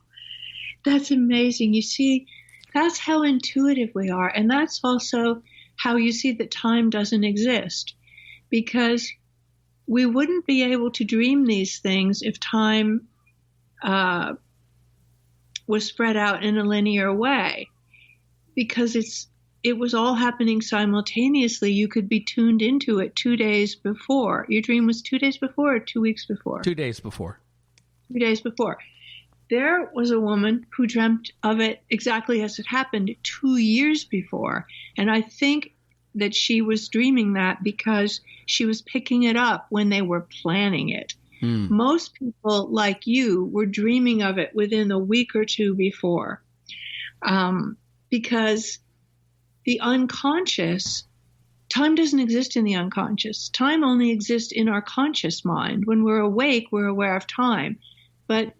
that's amazing. You see, that's how intuitive we are. And that's also how you see that time doesn't exist. Because we wouldn't be able to dream these things if time was spread out in a linear way. Because it was all happening simultaneously. You could be tuned into it 2 days before. Your dream was 2 days before or 2 weeks before? 2 days before. 2 days before. There was a woman who dreamt of it exactly as it happened 2 years before. And I think that she was dreaming that because she was picking it up when they were planning it. Most people like you were dreaming of it within a week or two before. Because the unconscious, time doesn't exist in the unconscious. Time only exists in our conscious mind. When we're awake, we're aware of time. But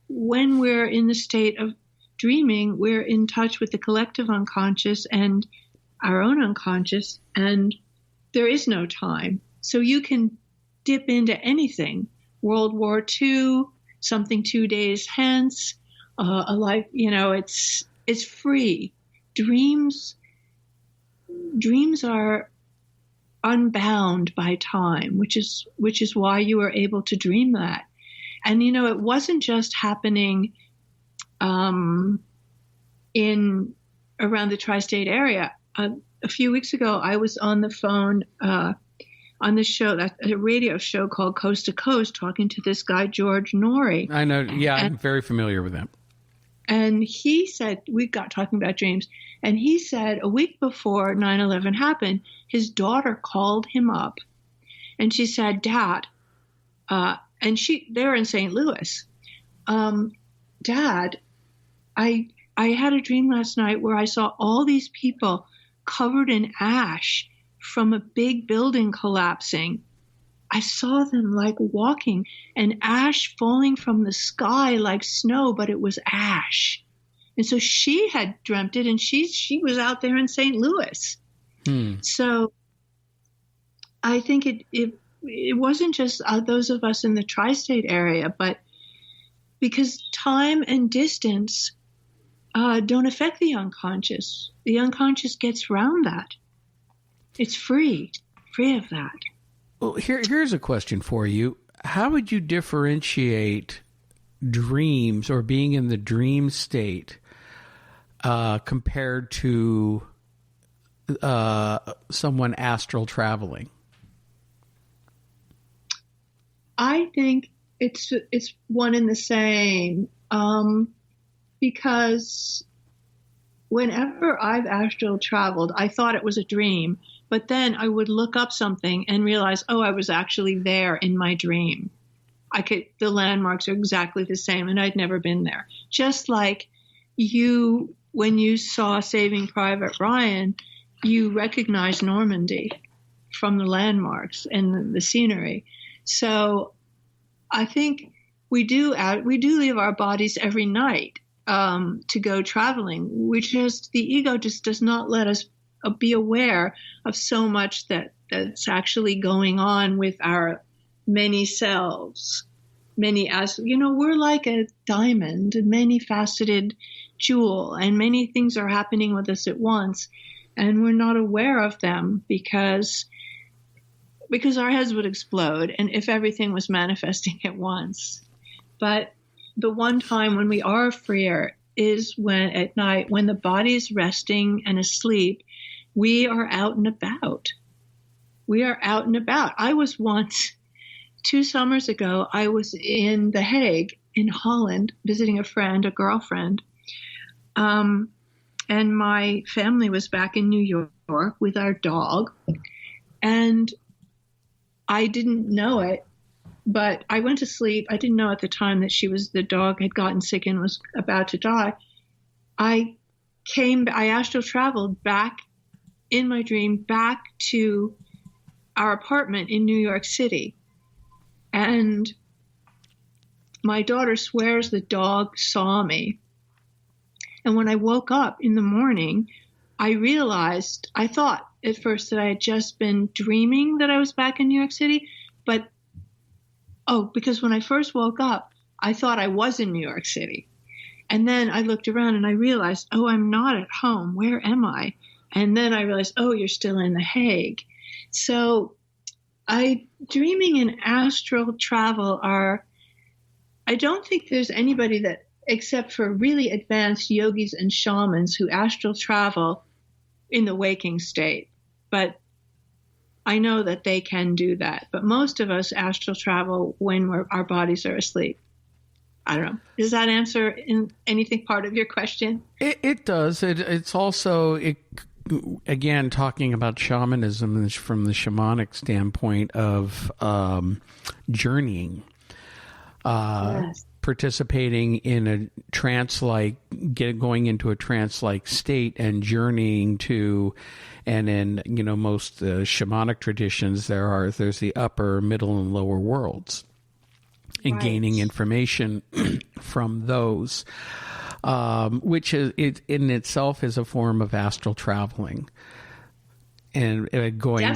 when we're in the state of dreaming, we're in touch with the collective unconscious and our own unconscious, and there is no time. So you can dip into anything. World War II, something 2 days hence, a life, it's free. Dreams are unbound by time, which is why you are able to dream that. And, it wasn't just happening around the tri-state area. A few weeks ago, I was on the phone on the show, a radio show called Coast to Coast, talking to this guy, George Norrie. I know. Yeah, I'm very familiar with him. And he said, we got talking about dreams, and he said a week before 9/11 happened, his daughter called him up, and she said, Dad, and they're in St. Louis. Dad, I had a dream last night where I saw all these people covered in ash from a big building collapsing. I saw them like walking and ash falling from the sky like snow, but it was ash. And so she had dreamt it, and she was out there in St. Louis. So I think it wasn't just those of us in the tri-state area, but because time and distance don't affect the unconscious. The unconscious gets around that. It's free of that. Well, here's a question for you. How would you differentiate dreams or being in the dream state compared to someone astral traveling? I think it's one and the same, because whenever I've astral traveled, I thought it was a dream, but then I would look up something and realize, I was actually there in my dream. The landmarks are exactly the same, and I'd never been there. Just like you, when you saw Saving Private Ryan, you recognized Normandy from the landmarks and the scenery. So I think we do leave our bodies every night to go traveling. The ego just does not let us be aware of so much that's actually going on with our many selves. We're like a diamond, a many-faceted jewel, and many things are happening with us at once. and we're not aware of them because our heads would explode and if everything was manifesting at once. But the one time when we are freer is when at night, when the body's resting and asleep, we are out and about. We are out and about. I was once, 2 summers ago, I was in The Hague in Holland visiting a friend, a girlfriend. And my family was back in New York with our dog. And I didn't know it, but I went to sleep. I didn't know at the time that the dog had gotten sick and was about to die. I astral traveled back in my dream back to our apartment in New York City. And my daughter swears the dog saw me. And when I woke up in the morning, I thought at first that I had just been dreaming that I was back in New York City. But, because when I first woke up, I thought I was in New York City. And then I looked around and I realized, I'm not at home. Where am I? And then I realized, you're still in The Hague. So dreaming and astral travel I don't think there's anybody that, except for really advanced yogis and shamans who astral travel in the waking state. But I know that they can do that. But most of us astral travel when our bodies are asleep. I don't know. Does that answer in anything part of your question? It does. It's also, again, talking about shamanism from the shamanic standpoint of journeying. Yes. Participating in a trance-like, going into a trance-like state and journeying to, and in, most shamanic traditions, there's the upper, middle, and lower worlds, and gaining information from those, which is in itself is a form of astral traveling, and going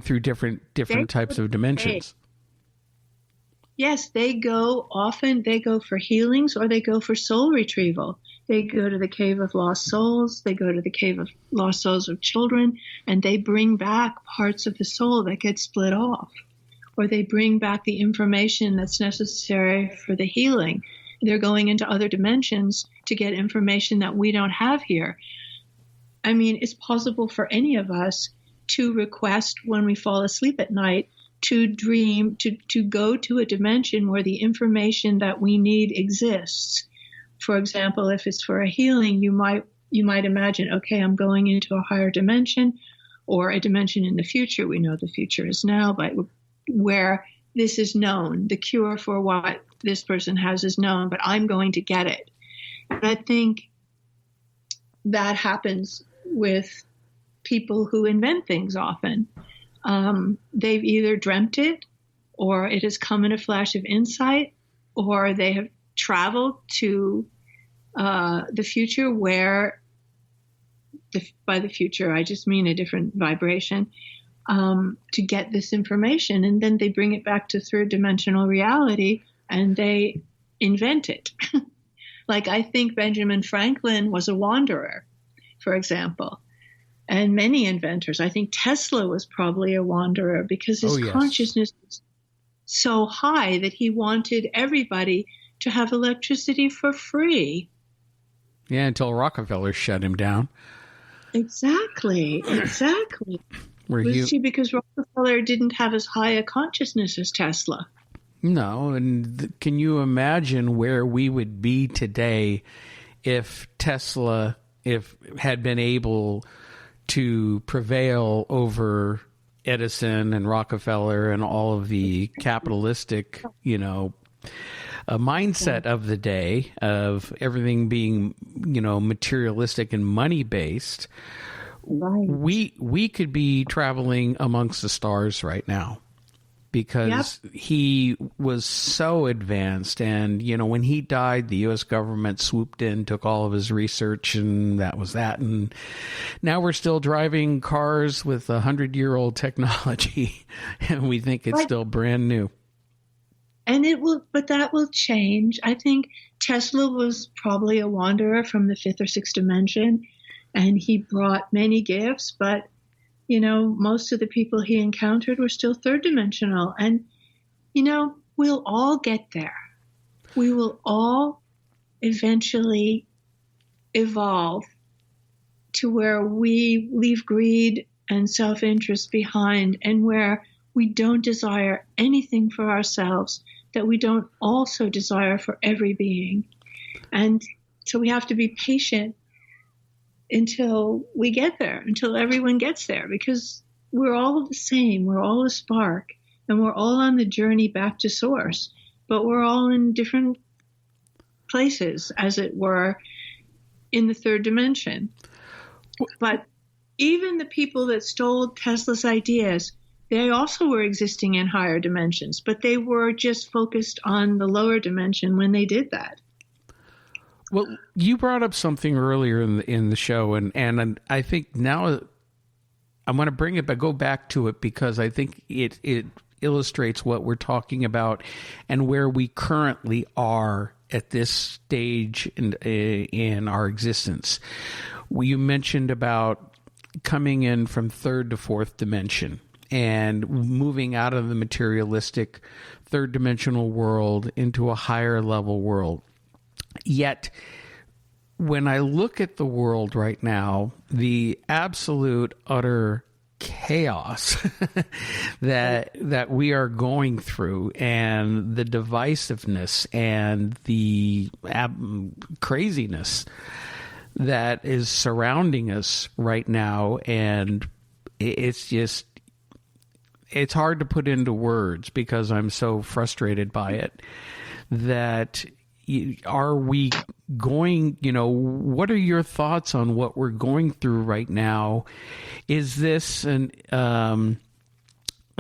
through different types of dimensions. Yes, they go for healings or they go for soul retrieval. They go to the cave of lost souls. They go to the cave of lost souls of children, and they bring back parts of the soul that get split off, or they bring back the information that's necessary for the healing. They're going into other dimensions to get information that we don't have here. I mean, it's possible for any of us to request when we fall asleep at night to dream, to go to a dimension where the information that we need exists. For example, if it's for a healing, you might imagine, okay, I'm going into a higher dimension or a dimension in the future. We know the future is now, but where this is known, the cure for what this person has is known, but I'm going to get it. And I think that happens with people who invent things often. They've either dreamt it, or it has come in a flash of insight, or they have traveled to the future where, by the future, I just mean a different vibration, to get this information. And then they bring it back to third dimensional reality and they invent it. Like I think Benjamin Franklin was a wanderer, for example. And many inventors. I think Tesla was probably a wanderer because his consciousness was so high that he wanted everybody to have electricity for free. Yeah, until Rockefeller shut him down. Exactly. Because Rockefeller didn't have as high a consciousness as Tesla. No, and can you imagine where we would be today if Tesla had been able to prevail over Edison and Rockefeller and all of the capitalistic, mindset of the day of everything being, materialistic and money based. Right. We could be traveling amongst the stars right now because he was so advanced. And, when he died, the U.S. government swooped in, took all of his research, and that was that. And now we're still driving cars with 100-year-old technology, and we think it's still brand new. And but that will change. I think Tesla was probably a wanderer from the fifth or sixth dimension. and he brought many gifts, but, most of the people he encountered were still third dimensional. And, we'll all get there. We will all eventually evolve to where we leave greed and self-interest behind, and where we don't desire anything for ourselves that we don't also desire for every being. And so we have to be patient until we get there, until everyone gets there, because we're all the same. We're all a spark, and we're all on the journey back to source, but we're all in different places, as it were, in the third dimension. But even the people that stole Tesla's ideas, they also were existing in higher dimensions, but they were just focused on the lower dimension when they did that. Well, you brought up something earlier in the show, and I think now I want to bring it, but go back to it because I think it illustrates what we're talking about and where we currently are at this stage in our existence. You mentioned about coming in from third to fourth dimension and moving out of the materialistic third dimensional world into a higher level world. Yet, when I look at the world right now, the absolute utter chaos that we are going through, and the divisiveness and the craziness that is surrounding us right now, and it's hard to put into words because I'm so frustrated by it. That are we going, what are your thoughts on what we're going through right now? Is this a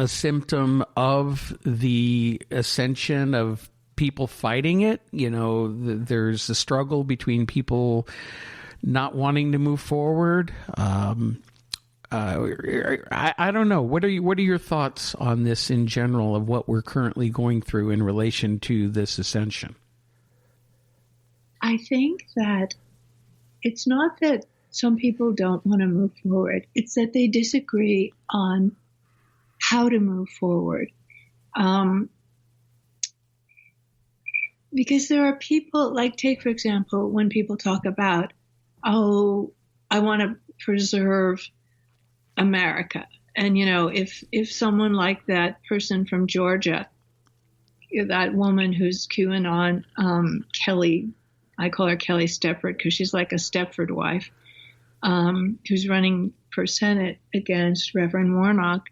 symptom of the ascension of people fighting it? There's a struggle between people not wanting to move forward. I don't know. What are your thoughts on this in general of what we're currently going through in relation to this ascension? I think that it's not that some people don't want to move forward. It's that they disagree on how to move forward. Because there are people, like take, for example, when people talk about, I want to preserve America. And, if someone like that person from Georgia, that woman who's QAnon, Kelly, I call her Kelly Stepford because she's like a Stepford wife, who's running for Senate against Reverend Warnock.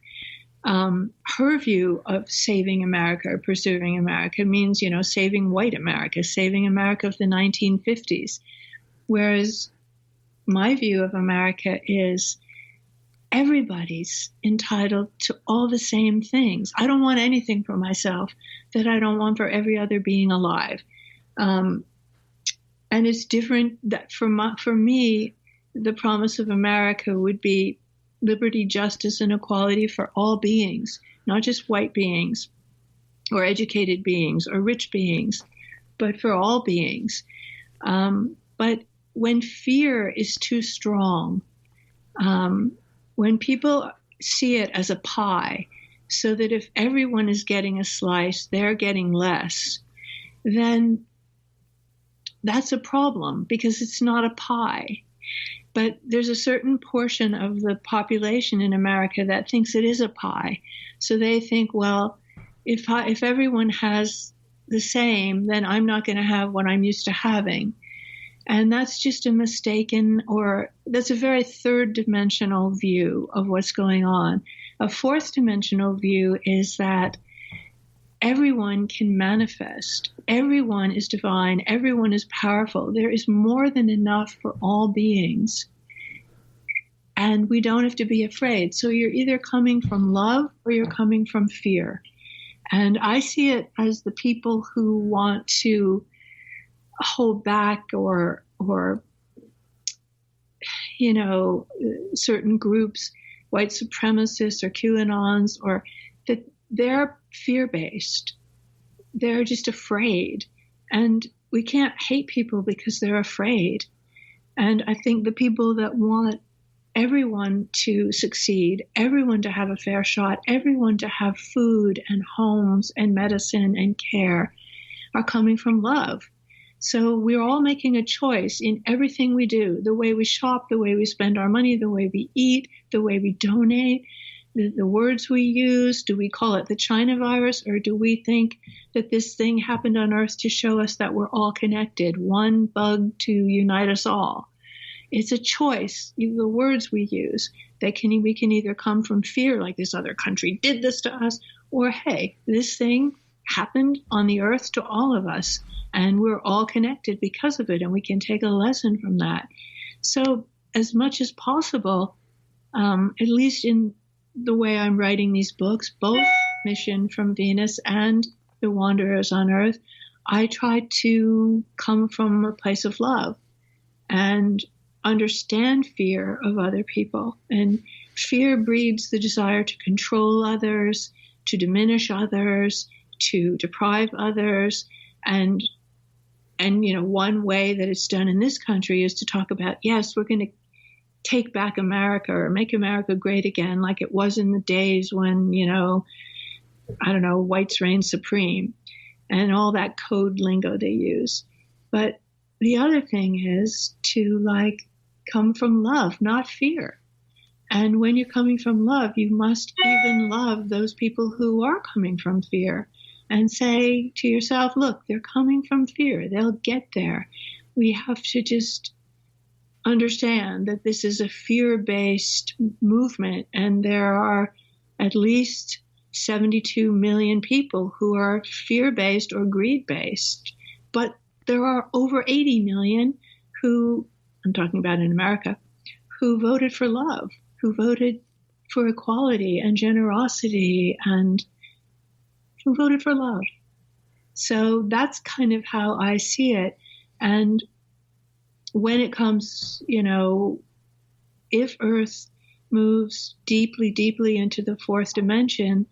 Her view of saving America or preserving America means, saving white America, saving America of the 1950s. Whereas my view of America is everybody's entitled to all the same things. I don't want anything for myself that I don't want for every other being alive. And it's different that for me, the promise of America would be liberty, justice, and equality for all beings, not just white beings or educated beings or rich beings, but for all beings. But when fear is too strong, when people see it as a pie, so that if everyone is getting a slice, they're getting less, then that's a problem because it's not a pie. But there's a certain portion of the population in America that thinks it is a pie. So they think, well, if everyone has the same, then I'm not going to have what I'm used to having. And that's just a mistaken, or that's a very third dimensional view of what's going on. A fourth dimensional view is that everyone can manifest. Everyone is divine. Everyone is powerful. There is more than enough for all beings. And we don't have to be afraid. So you're either coming from love or you're coming from fear. And I see it as the people who want to hold back or certain groups, white supremacists or QAnons, or that they're fear-based. They're just afraid. And we can't hate people because they're afraid. And I think the people that want everyone to succeed, everyone to have a fair shot, everyone to have food and homes and medicine and care are coming from love. So we're all making a choice in everything we do, the way we shop, the way we spend our money, the way we eat, the way we donate, the words we use. Do we call it the China virus, or do we think that this thing happened on Earth to show us that we're all connected, one bug to unite us all? It's a choice, the words we use. We can either come from fear, like this other country did this to us, or hey, this thing happened on the Earth to all of us, and we're all connected because of it, and we can take a lesson from that. So as much as possible, at least in the way I'm writing these books, both Mission from Venus and The Wanderers on Earth, I try to come from a place of love and understand fear of other people. And fear breeds the desire to control others, to diminish others, to deprive others. And one way that it's done in this country is to talk about, yes, we're going to take back America or make America great again, like it was in the days when, whites reigned supreme, and all that code lingo they use. But the other thing is to come from love, not fear. And when you're coming from love, you must even love those people who are coming from fear and say to yourself, look, they're coming from fear. They'll get there. We have to just understand that this is a fear-based movement, and there are at least 72 million people who are fear-based or greed-based. But there are over 80 million who, I'm talking about in America, who voted for love, who voted for equality and generosity, and who voted for love. So that's kind of how I see it. And when it comes, if Earth moves deeply, deeply into the fourth dimension,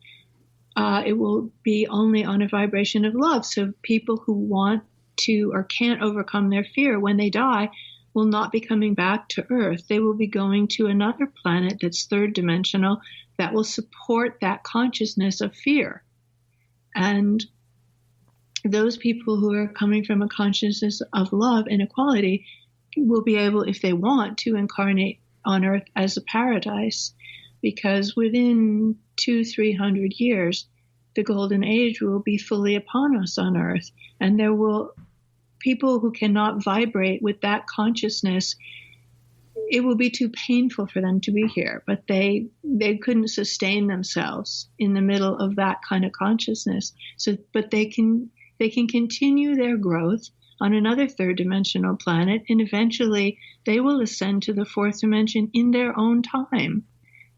it will be only on a vibration of love. So people who want to or can't overcome their fear when they die will not be coming back to Earth. They will be going to another planet that's third dimensional that will support that consciousness of fear. And those people who are coming from a consciousness of love and equality will be able, if they want, to incarnate on Earth as a paradise, because within 200-300 years, the golden age will be fully upon us on Earth, and there will people who cannot vibrate with that consciousness. It will be too painful for them to be here, but they couldn't sustain themselves in the middle of that kind of consciousness. But they can continue their growth on another third dimensional planet, and eventually they will ascend to the fourth dimension in their own time.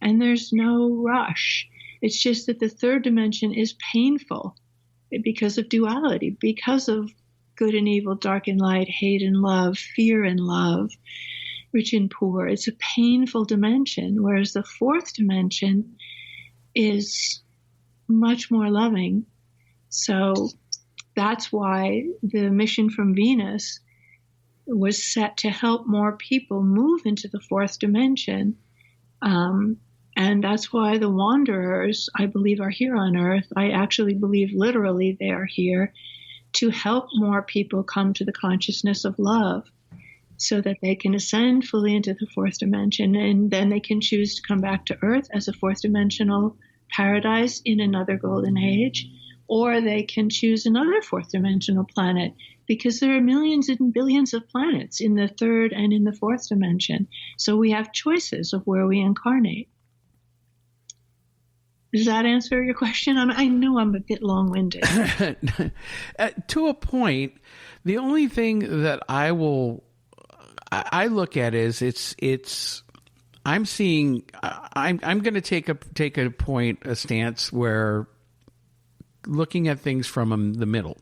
And there's no rush. It's just that the third dimension is painful because of duality, because of good and evil, dark and light, hate and love, fear and love, rich and poor. It's a painful dimension, whereas the fourth dimension is much more loving. So that's why the mission from Venus was set to help more people move into the fourth dimension. And that's why the Wanderers, I believe, are here on Earth. I actually believe literally they are here to help more people come to the consciousness of love so that they can ascend fully into the fourth dimension. And then they can choose to come back to Earth as a fourth dimensional paradise in another golden age, or they can choose another fourth dimensional planet, because there are millions and billions of planets in the third and in the fourth dimension. So we have choices of where we incarnate. Does that answer your question? I know I'm a bit long-winded. To a point, the only thing that I look at is I'm going to take a stance where looking at things from the middle,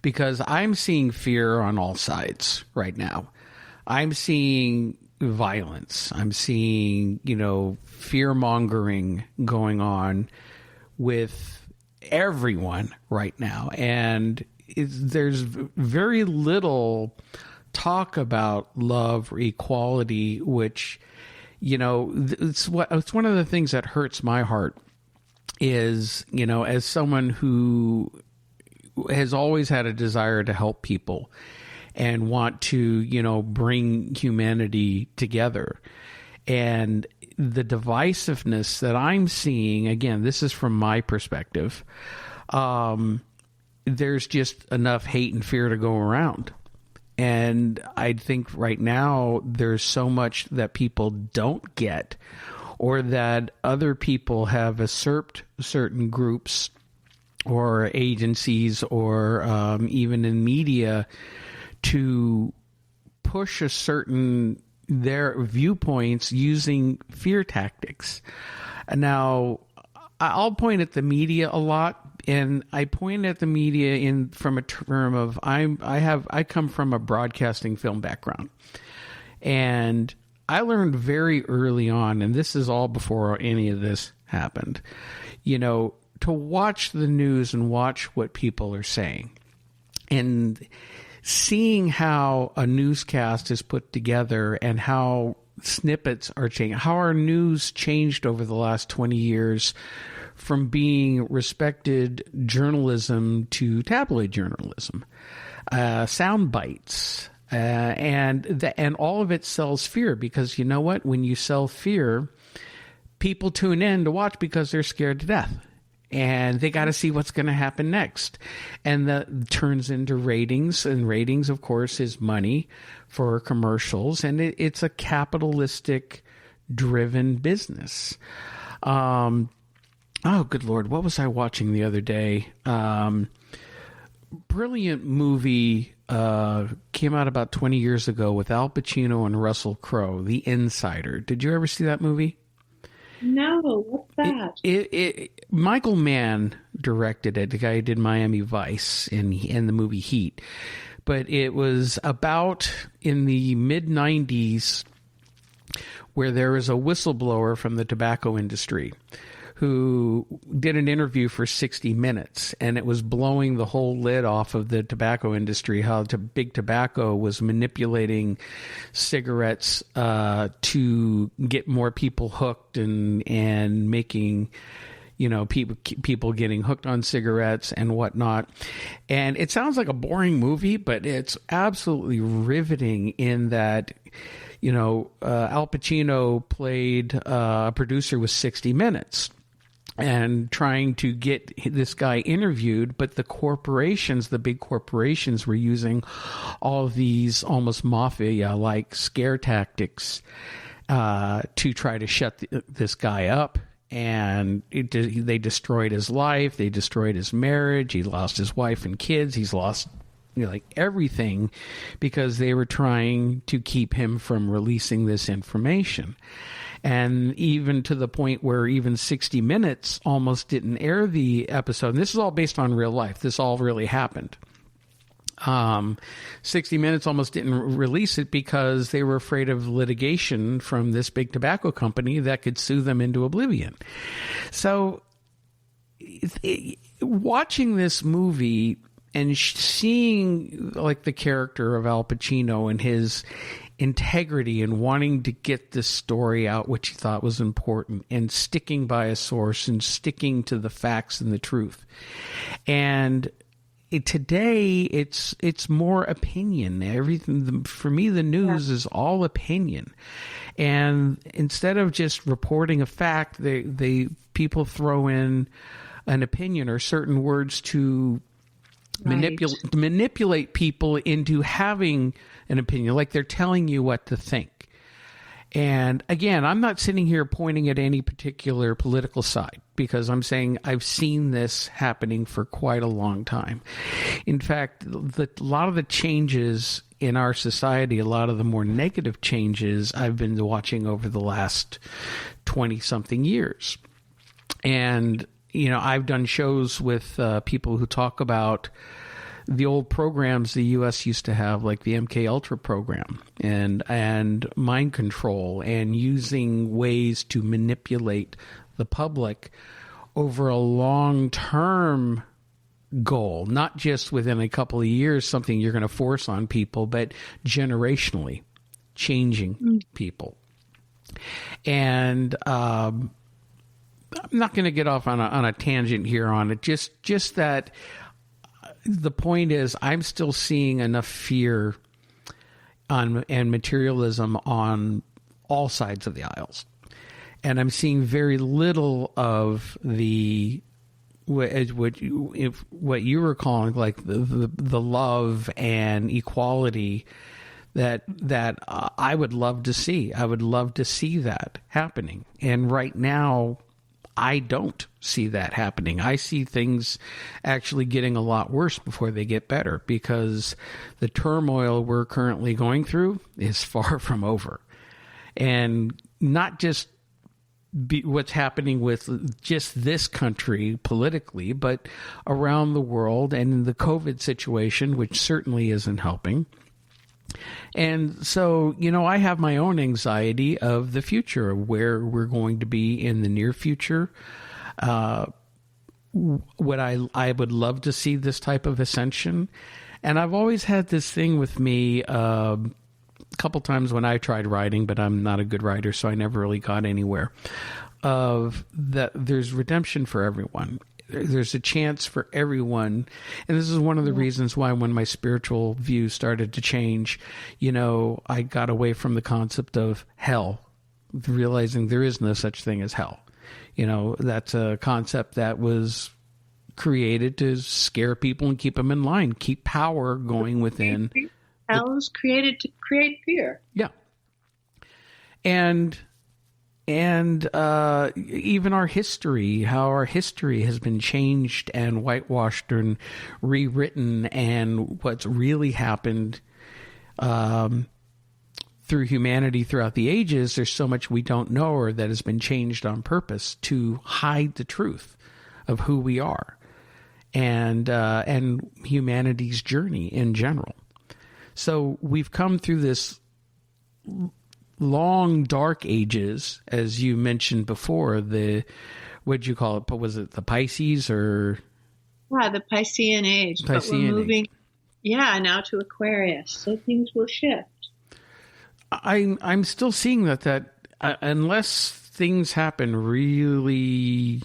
because I'm seeing fear on all sides right now. I'm seeing violence. I'm seeing, fear-mongering going on with everyone right now. And there's very little talk about love or equality, which, it's one of the things that hurts my heart is, as someone who has always had a desire to help people and want to, bring humanity together. And the divisiveness that I'm seeing, again, this is from my perspective, there's just enough hate and fear to go around. And I think right now there's so much that people don't get, or that other people have usurped certain groups or agencies or even in media to push their viewpoints using fear tactics. Now, I'll point at the media a lot, and I point at the media from a term of I come from a broadcasting film background, and I learned very early on, and this is all before any of this happened, to watch the news and watch what people are saying, and seeing how a newscast is put together and how snippets are changing, how our news changed over the last 20 years from being respected journalism to tabloid journalism, sound bites, and all of it sells fear, because you know what? When you sell fear, people tune in to watch because they're scared to death. And they got to see what's going to happen next. And that turns into ratings. And ratings, of course, is money for commercials. And it's a capitalistic-driven business. Oh, good Lord. What was I watching the other day? Brilliant movie came out about 20 years ago with Al Pacino and Russell Crowe, The Insider. Did you ever see that movie? No, what's that? Michael Mann directed it, the guy who did Miami Vice in the movie Heat. But it was about in the mid-90s where there was a whistleblower from the tobacco industry who did an interview for 60 minutes, and it was blowing the whole lid off of the tobacco industry, how big tobacco was manipulating cigarettes to get more people hooked and making, people getting hooked on cigarettes and whatnot. And it sounds like a boring movie, but it's absolutely riveting in that, Al Pacino played a producer with 60 Minutes. And trying to get this guy interviewed, but the big corporations were using all of these almost mafia-like scare tactics to try to shut this guy up. And they destroyed his life. They destroyed his marriage. He lost his wife and kids. He's lost everything because they were trying to keep him from releasing this information. And even to the point where even 60 Minutes almost didn't air the episode. And this is all based on real life. This all really happened. 60 Minutes almost didn't release it because they were afraid of litigation from this big tobacco company that could sue them into oblivion. So watching this movie and seeing the character of Al Pacino and his integrity and wanting to get this story out, which he thought was important, and sticking by a source and sticking to the facts and the truth. And today it's more opinion. Everything for me, the news is all opinion. And instead of just reporting a fact, people throw in an opinion or certain words to manipulate people into having an opinion, like they're telling you what to think. And again, I'm not sitting here pointing at any particular political side, because I'm saying I've seen this happening for quite a long time. In fact, a lot of the changes in our society, a lot of the more negative changes I've been watching over the last 20-something years. And, I've done shows with people who talk about the old programs the U.S. used to have, like the MK Ultra program and mind control, and using ways to manipulate the public over a long-term goal, not just within a couple of years, something you're going to force on people, but generationally changing people. And I'm not going to get off on a tangent here on it. Just that the point is, I'm still seeing enough fear and materialism on all sides of the aisles, and I'm seeing very little of the what you were calling like the love and equality that I would love to see. I would love to see that happening. And right now, I don't see that happening. I see things actually getting a lot worse before they get better, because the turmoil we're currently going through is far from over. And not just what's happening with just this country politically, but around the world, and the COVID situation, which certainly isn't helping. And so, I have my own anxiety of the future, of where we're going to be in the near future. What I would love to see this type of ascension. And I've always had this thing with me, a couple times when I tried writing, but I'm not a good writer, so I never really got anywhere, of that there's redemption for everyone. There's a chance for everyone. And this is one of the reasons why, when my spiritual view started to change, I got away from the concept of hell, realizing there is no such thing as hell. That's a concept that was created to scare people and keep them in line, keep power going within. Hell is created to create fear. Yeah. And even our history, how our history has been changed and whitewashed and rewritten, and what's really happened through humanity throughout the ages, there's so much we don't know, or that has been changed on purpose to hide the truth of who we are and humanity's journey in general. So we've come through this long dark ages, as you mentioned before. What'd you call it? Was it the Pisces or? Yeah, the Piscean age. But we're moving, now to Aquarius. So things will shift. I'm still seeing that unless things happen really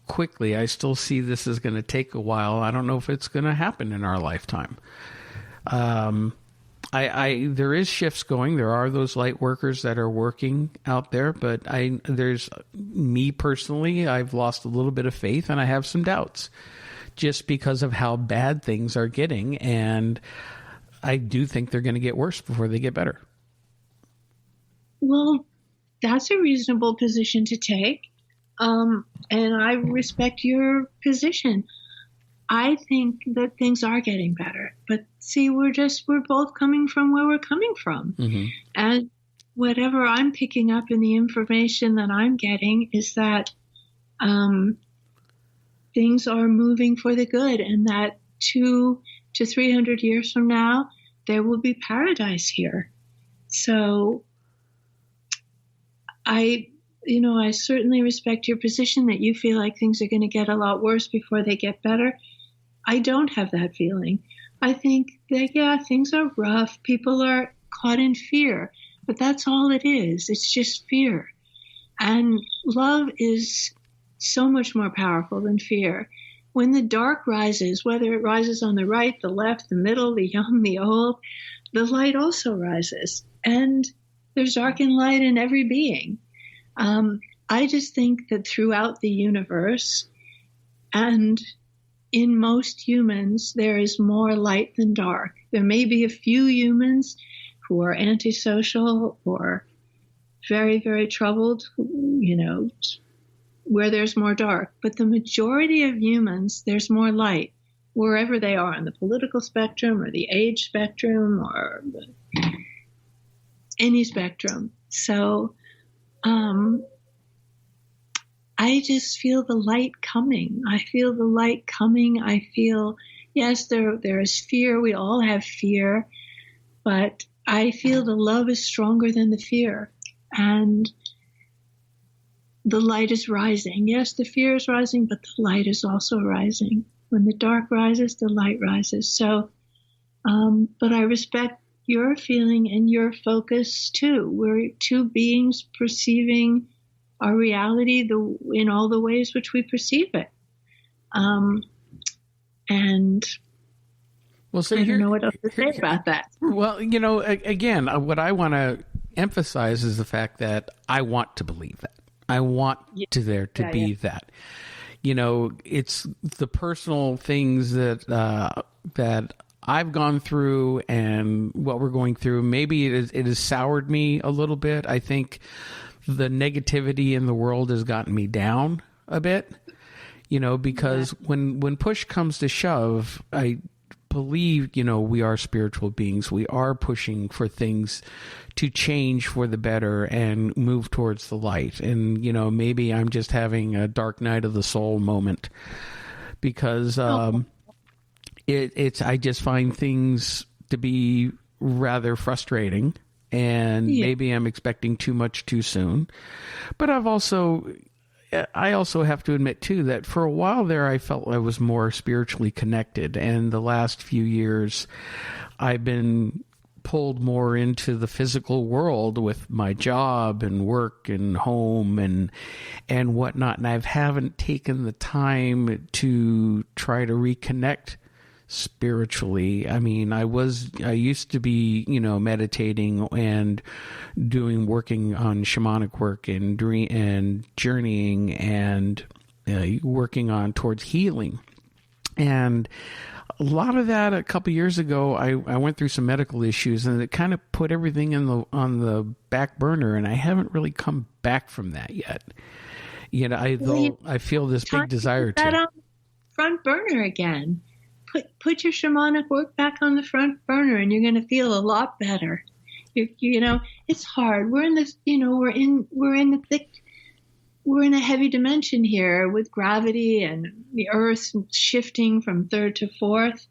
quickly, I still see this is going to take a while. I don't know if it's going to happen in our lifetime. There is shifts going. There are those light workers that are working out there, but there's me personally, I've lost a little bit of faith, and I have some doubts just because of how bad things are getting. And I do think they're going to get worse before they get better. Well, that's a reasonable position to take. And I respect your position. I think that things are getting better, but see, we're both coming from where we're coming from. Mm-hmm. And whatever I'm picking up in the information that I'm getting is that things are moving for the good, and that 200 to 300 years from now, there will be paradise here. So I certainly respect your position that you feel like things are going to get a lot worse before they get better. I don't have that feeling. I think that, things are rough. People are caught in fear, but that's all it is. It's just fear. And love is so much more powerful than fear. When the dark rises, whether it rises on the right, the left, the middle, the young, the old, the light also rises. And there's dark and light in every being. I just think that throughout the universe and in most humans, there is more light than dark. There may be a few humans who are antisocial or very, very troubled, where there's more dark. But the majority of humans, there's more light, wherever they are on the political spectrum or the age spectrum or any spectrum. So I just feel the light coming. I feel the light coming. I feel, yes, there is fear. We all have fear. But I feel the love is stronger than the fear. And the light is rising. Yes, the fear is rising, but the light is also rising. When the dark rises, the light rises. So, but I respect your feeling and your focus too. We're two beings perceiving our reality in all the ways which we perceive it. And well, so I don't know what else to say about that. Well, again, what I want to emphasize is the fact that I want to believe that. I want there to be that. It's the personal things that I've gone through and what we're going through. Maybe it has soured me a little bit. I think the negativity in the world has gotten me down a bit, because when push comes to shove, I believe, we are spiritual beings. We are pushing for things to change for the better and move towards the light. And, maybe I'm just having a dark night of the soul moment because I just find things to be rather frustrating, and maybe I'm expecting too much too soon. But I also have to admit, too, that for a while there, I felt I was more spiritually connected. And the last few years, I've been pulled more into the physical world with my job and work and home and whatnot. And I haven't taken the time to try to reconnect spiritually. I mean, I used to be, meditating and working on shamanic work and journeying and working on towards healing. And a lot of that a couple years ago, I went through some medical issues, and it kind of put everything on the back burner, and I haven't really come back from that yet. I feel this big desire to. Put that on the front burner again. Put your shamanic work back on the front burner, and you're going to feel a lot better. It's hard. We're in this. We're in the thick. We're in a heavy dimension here with gravity and the Earth shifting from third to fourth.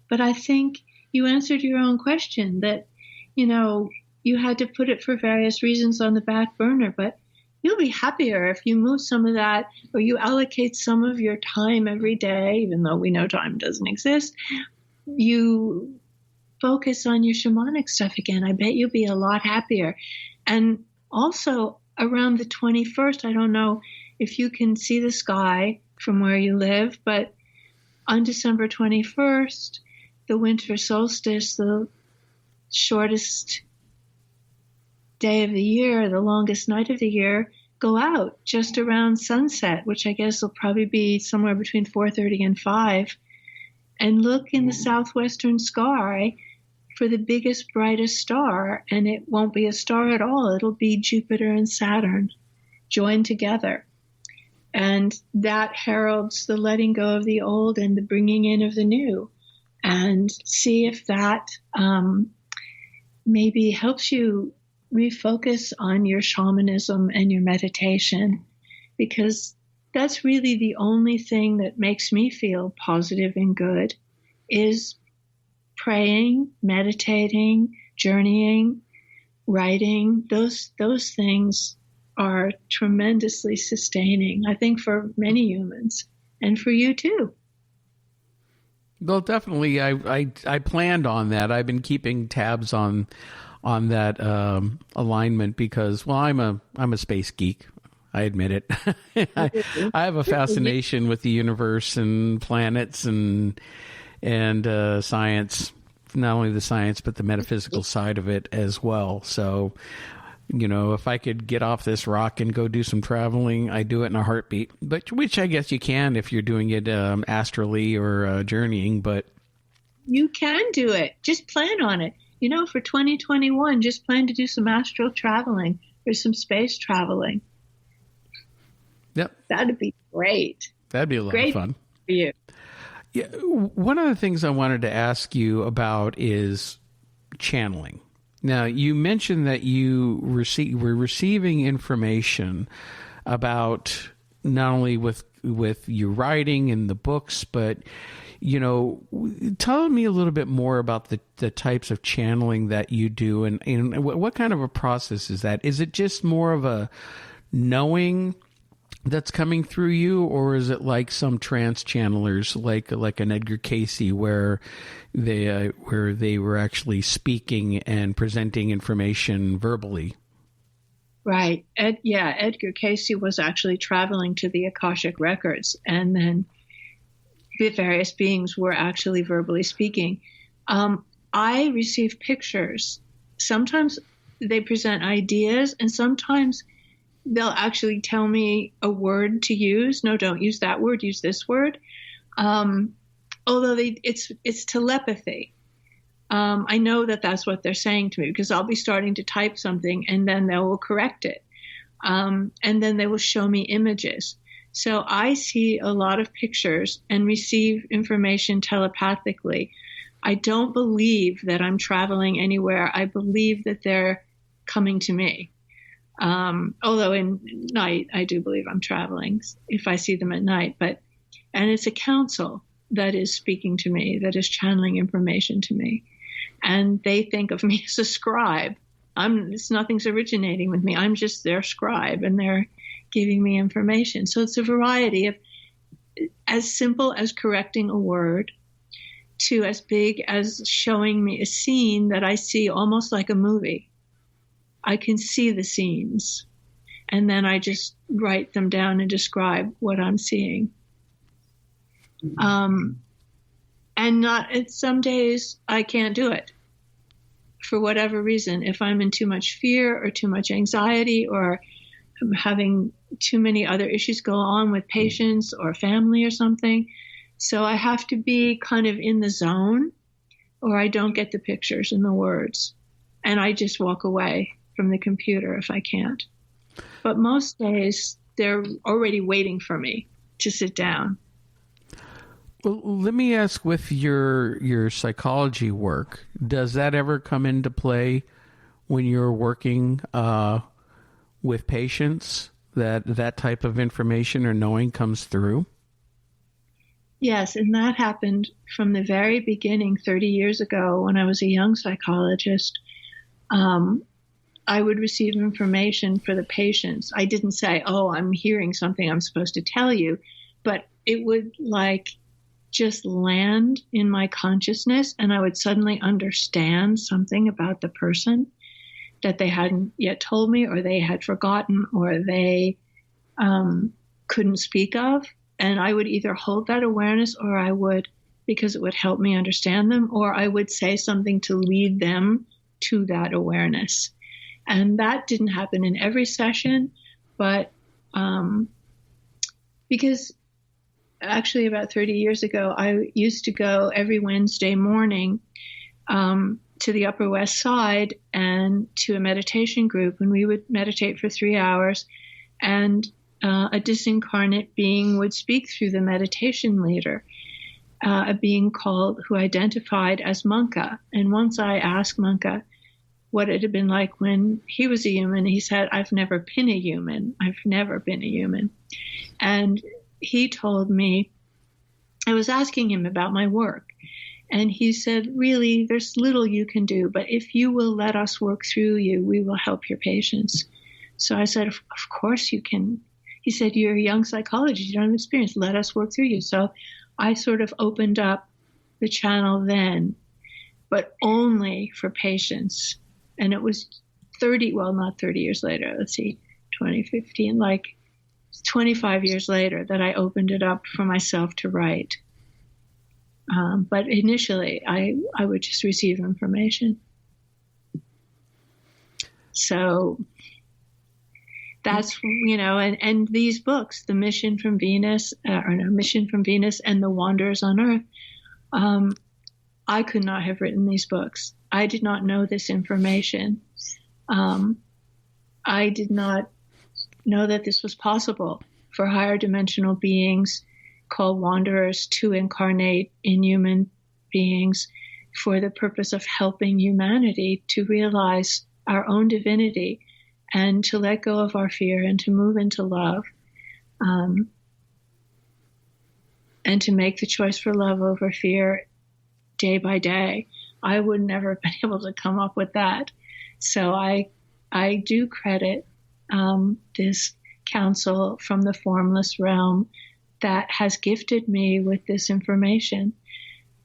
But I think you answered your own question that, you had to put it for various reasons on the back burner. But you'll be happier if you move some of that, or you allocate some of your time every day, even though we know time doesn't exist. You focus on your shamanic stuff again. I bet you'll be a lot happier. And also around the 21st, I don't know if you can see the sky from where you live, but on December 21st, the winter solstice, the shortest day of the year, the longest night of the year, go out just around sunset, which I guess will probably be somewhere between 4:30 and 5, and look in the southwestern sky for the biggest, brightest star, and it won't be a star at all. It'll be Jupiter and Saturn joined together. And that heralds the letting go of the old and the bringing in of the new. And see if that maybe helps you refocus on your shamanism and your meditation, because that's really the only thing that makes me feel positive and good is praying, meditating, journeying, writing. Those things are tremendously sustaining, I think, for many humans and for you too. Well, definitely. I planned on that. I've been keeping tabs on that alignment because, well, I'm a space geek. I admit it. I have a fascination with the universe and planets and science, not only the science, but the metaphysical side of it as well. So, if I could get off this rock and go do some traveling, I do it in a heartbeat, which I guess you can if you're doing it astrally or journeying, but you can do it. Just plan on it. For 2021, just plan to do some astral traveling or some space traveling. Yep. That'd be great. That'd be a lot of fun. For you. Yeah, one of the things I wanted to ask you about is channeling. Now, you mentioned that you were receiving information about not only with your writing and the books, but tell me a little bit more about the types of channeling that you do, and what kind of a process is that? Is it just more of a knowing that's coming through you, or is it like some trance channelers, like an Edgar Cayce, where they were actually speaking and presenting information verbally? Right. Edgar Cayce was actually traveling to the Akashic records, and then the various beings were actually verbally speaking. I receive pictures. Sometimes they present ideas, and sometimes they'll actually tell me a word to use. No, don't use that word. Use this word. Although it's telepathy. I know that that's what they're saying to me, because I'll be starting to type something and then they will correct it. And then they will show me images. So I see a lot of pictures and receive information telepathically. I don't believe that I'm traveling anywhere. I believe that they're coming to me. Although in night, I do believe I'm traveling if I see them at night. And it's a council that is speaking to me, that is channeling information to me. And they think of me as a scribe. Nothing's originating with me. I'm just their scribe, and they're giving me information. So it's a variety of as simple as correcting a word to as big as showing me a scene that I see almost like a movie. I can see the scenes, and then I just write them down and describe what I'm seeing. And some days I can't do it for whatever reason. If I'm in too much fear or too much anxiety, or I'm having too many other issues go on with patients or family or something. So I have to be kind of in the zone, or I don't get the pictures and the words. And I just walk away from the computer if I can't. But most days they're already waiting for me to sit down. Well, let me ask, with your psychology work, does that ever come into play when you're working with patients, that type of information or knowing comes through? Yes, and that happened from the very beginning 30 years ago when I was a young psychologist. I would receive information for the patients. I didn't say, oh, I'm hearing something I'm supposed to tell you, but it would just land in my consciousness, and I would suddenly understand something about the person that they hadn't yet told me, or they had forgotten, or they couldn't speak of. And I would either hold that awareness, or I would, because it would help me understand them, or I would say something to lead them to that awareness. And that didn't happen in every session, but because actually about 30 years ago, I used to go every Wednesday morning to the Upper West Side and to a meditation group, and we would meditate for 3 hours, and a disincarnate being would speak through the meditation leader, a being who identified as Munka. And once I asked Munka what it had been like when he was a human, he said, I've never been a human. I've never been a human. And he told me, I was asking him about my work, and he said, really, there's little you can do, but if you will let us work through you, we will help your patients. So I said, of course you can. He said, you're a young psychologist, you don't have experience, let us work through you. So I sort of opened up the channel then, but only for patients. And it was not 30 years later, 2015, 25 years later that I opened it up for myself to write. But initially, I would just receive information. So that's, and these books, The Mission from Venus, Mission from Venus and The Wanderers on Earth, I could not have written these books. I did not know this information. I did not know that this was possible for higher dimensional beings called wanderers to incarnate in human beings for the purpose of helping humanity to realize our own divinity and to let go of our fear and to move into love, and to make the choice for love over fear day by day. I would never have been able to come up with that. So I do credit this counsel from the formless realm that has gifted me with this information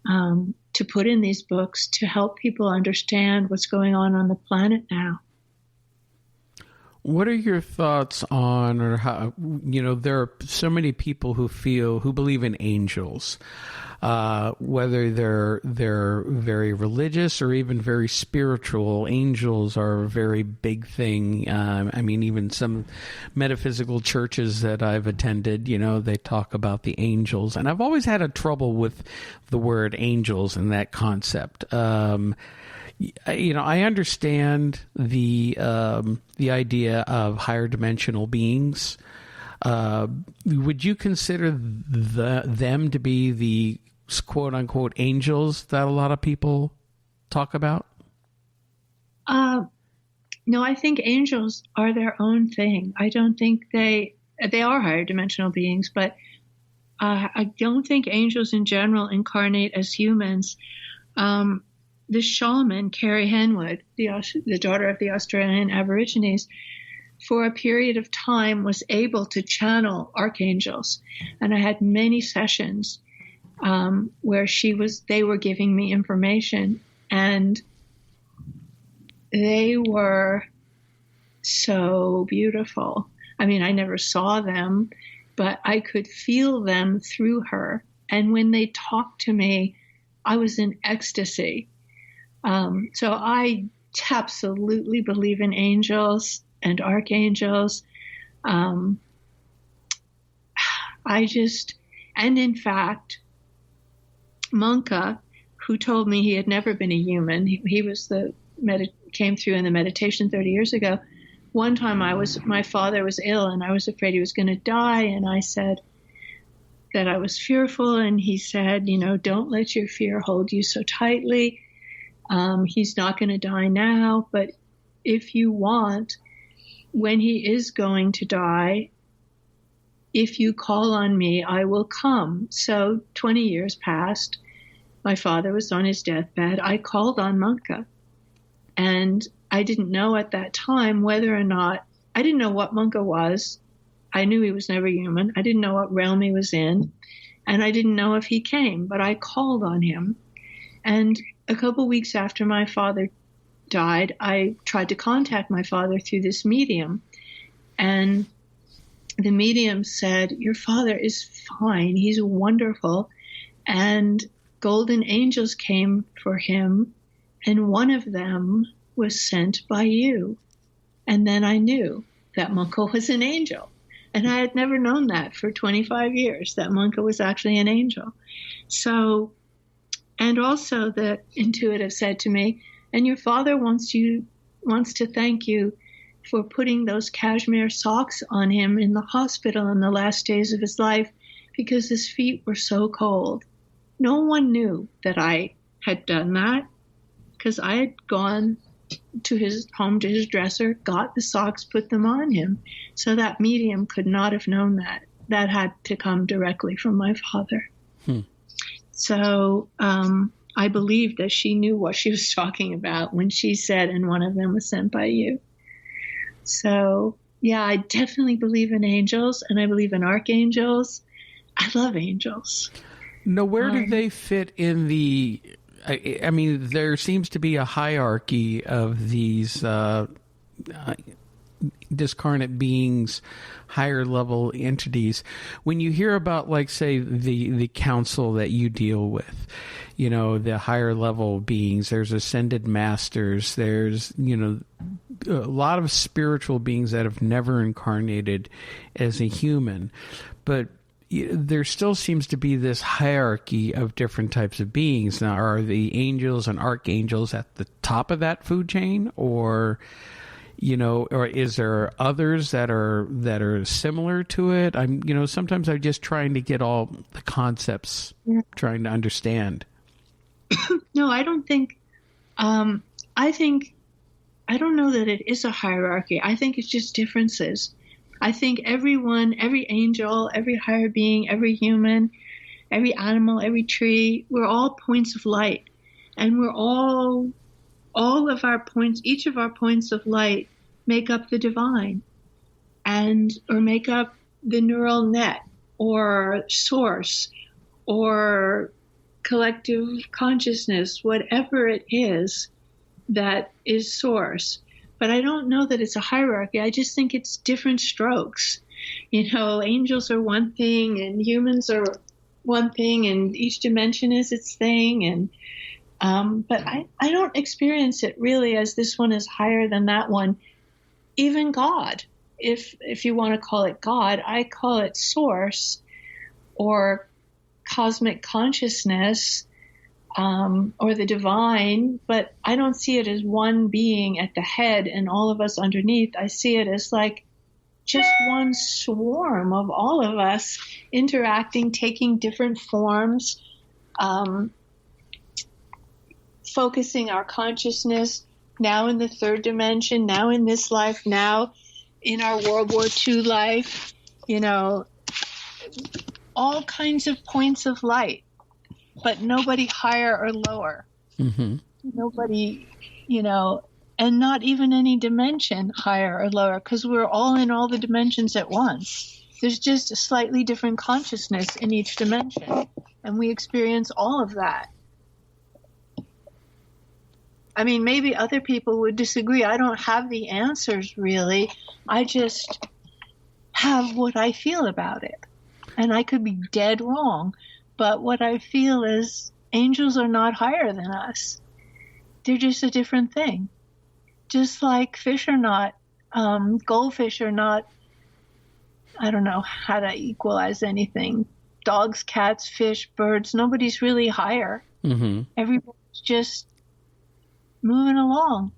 to put in these books to help people understand what's going on the planet now. What are your thoughts on, or how, there are so many people who believe in angels, whether they're very religious or even very spiritual. Angels are a very big thing. Even some metaphysical churches that I've attended, they talk about the angels, and I've always had a trouble with the word angels and that concept. I understand the idea of higher dimensional beings. Would you consider them to be the quote unquote angels that a lot of people talk about? No, I think angels are their own thing. I don't think they are higher dimensional beings, but I don't think angels in general incarnate as humans. The shaman, Carrie Henwood, the daughter of the Australian Aborigines, for a period of time was able to channel archangels. And I had many sessions where they were giving me information, and they were so beautiful. I never saw them, but I could feel them through her. And when they talked to me, I was in ecstasy. So I absolutely believe in angels and archangels. And in fact, Monka, who told me he had never been a human, he was came through in the meditation 30 years ago. One time my father was ill and I was afraid he was going to die. And I said that I was fearful. And he said, don't let your fear hold you so tightly. He's not going to die now, but if you want, when he is going to die, if you call on me, I will come. So 20 years passed. My father was on his deathbed. I called on Monka, and I didn't know at that time whether or not, I didn't know what Monka was. I knew he was never human. I didn't know what realm he was in, and I didn't know if he came, but I called on him. And a couple weeks after my father died, I tried to contact my father through this medium. And the medium said, your father is fine. He's wonderful. And golden angels came for him. And one of them was sent by you. And then I knew that Monka was an angel. And I had never known that for 25 years, that Monka was actually an angel. So, and also the intuitive said to me, and your father wants to thank you for putting those cashmere socks on him in the hospital in the last days of his life because his feet were so cold. No one knew that I had done that because I had gone to his home, to his dresser, got the socks, put them on him. So that medium could not have known that. That had to come directly from my father. So I believe that she knew what she was talking about when she said, and one of them was sent by you. So, yeah, I definitely believe in angels, and I believe in archangels. I love angels. Now, where do they fit in the... I mean, there seems to be a hierarchy of these discarnate beings, higher level entities. When you hear about, like, say, the council that you deal with, the higher level beings, there's ascended masters, there's, a lot of spiritual beings that have never incarnated as a human. But there still seems to be this hierarchy of different types of beings. Now, are the angels and archangels at the top of that food chain, or is there others that are similar to it? Sometimes I'm just trying to get all the concepts, trying to understand. No, I don't think. I don't know that it is a hierarchy. I think it's just differences. I think everyone, every angel, every higher being, every human, every animal, every tree, we're all points of light. And we're all of our points, each of our points of light make up the divine. or make up the neural net or source or collective consciousness, whatever it is that is source. But I don't know that it's a hierarchy. I just think it's different strokes. Angels are one thing and humans are one thing, and each dimension is its thing. And but I don't experience it really as this one is higher than that one. Even God, if you want to call it God, I call it source or cosmic consciousness, or the divine, but I don't see it as one being at the head and all of us underneath. I see it as like just one swarm of all of us interacting, taking different forms, focusing our consciousness now in the third dimension, now in this life, now in our World War II life, all kinds of points of light, but nobody higher or lower. Mm-hmm. Nobody, and not even any dimension higher or lower, because we're all in all the dimensions at once. There's just a slightly different consciousness in each dimension, and we experience all of that. I mean, maybe other people would disagree. I don't have the answers, really. I just have what I feel about it. And I could be dead wrong, but what I feel is angels are not higher than us. They're just a different thing. Just like fish are not, goldfish are not, I don't know how to equalize anything. Dogs, cats, fish, birds, nobody's really higher. Mm-hmm. Everybody's just moving along.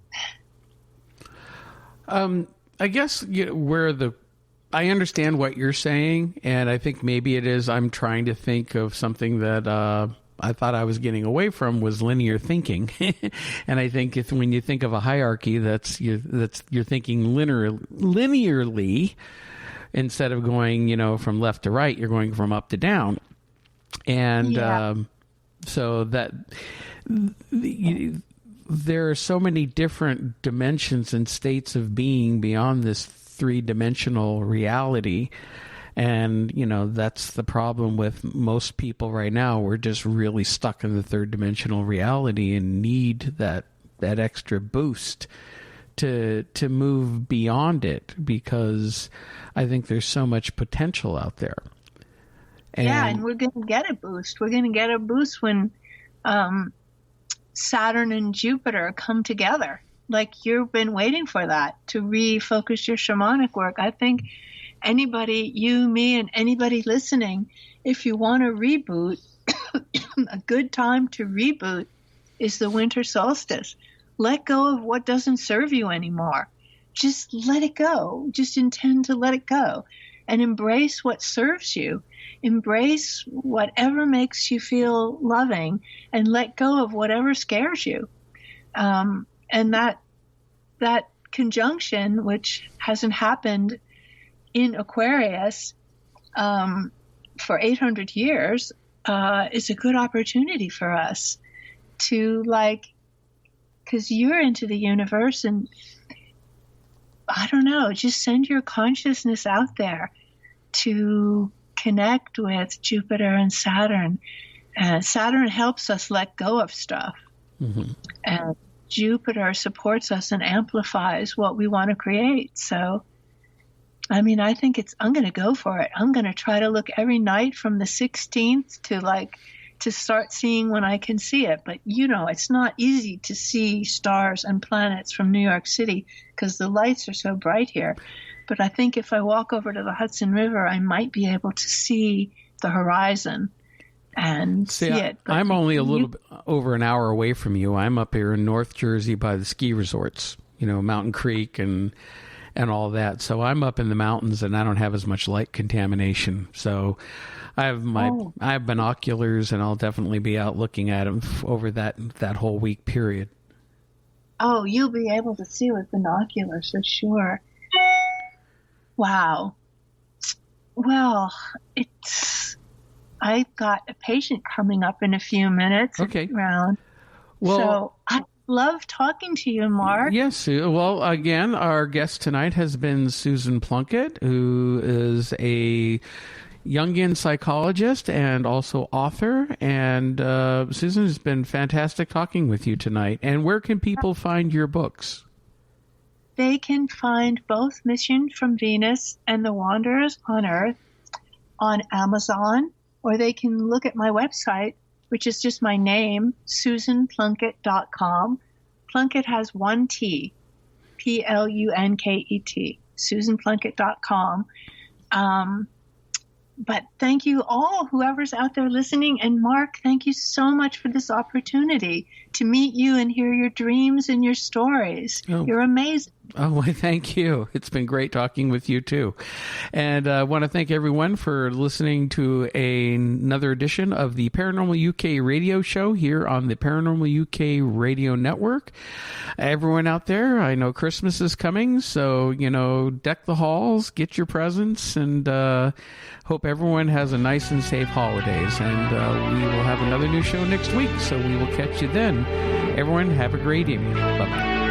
I guess I understand what you're saying, and I think maybe it is I'm trying to think of something that I thought I was getting away from was linear thinking. And I think when you think of a hierarchy, you're thinking linearly instead of going, from left to right, you're going from up to down. And so that there are so many different dimensions and states of being beyond this three-dimensional reality. And, that's the problem with most people right now. We're just really stuck in the third-dimensional reality and need that extra boost to move beyond it, because I think there's so much potential out there. And we're going to get a boost. We're going to get a boost when Saturn and Jupiter come together. Like, you've been waiting for that to refocus your shamanic work. I think anybody, you, me, and anybody listening, if you want to reboot, a good time to reboot is the winter solstice. Let go of what doesn't serve you anymore. Just let it go. Just intend to let it go and embrace what serves you. Embrace whatever makes you feel loving and let go of whatever scares you. And that conjunction, which hasn't happened in Aquarius for 800 years, is a good opportunity for us to, because you're into the universe, and I don't know, just send your consciousness out there to connect with Jupiter and Saturn. Saturn helps us let go of stuff. Mm-hmm. And Jupiter supports us and amplifies what we want to create. So, I mean, I think I'm going to go for it. I'm going to try to look every night from the 16th to start seeing when I can see it. But, it's not easy to see stars and planets from New York City because the lights are so bright here. But I think if I walk over to the Hudson River, I might be able to see the horizon and see it. But I'm only a little bit over an hour away from you. I'm up here in North Jersey by the ski resorts, Mountain Creek and all that. So I'm up in the mountains and I don't have as much light contamination. So I have binoculars, and I'll definitely be out looking at them over that whole week period. Oh, you'll be able to see with binoculars for sure. Wow. Well, I've got a patient coming up in a few minutes. Okay. Around. Well, so I'd love talking to you, Mark. Yes. Well, again, our guest tonight has been Susan Plunkett, who is a Jungian psychologist and also author. And Susan, it's been fantastic talking with you tonight. And where can people find your books? They can find both Mission from Venus and The Wanderers on Earth on Amazon, or they can look at my website, which is just my name, susanplunket.com. Plunkett has one T, Plunkett, susanplunket.com. But thank you all, whoever's out there listening. And Mark, thank you so much for this opportunity to meet you and hear your dreams and your stories. Oh. You're amazing. Oh, well, thank you. It's been great talking with you, too. And I want to thank everyone for listening to another edition of the Paranormal UK radio show here on the Paranormal UK radio network. Everyone out there, I know Christmas is coming, so, deck the halls, get your presents, and hope everyone has a nice and safe holidays. And we will have another new show next week, so we will catch you then. Everyone, have a great evening. Bye-bye.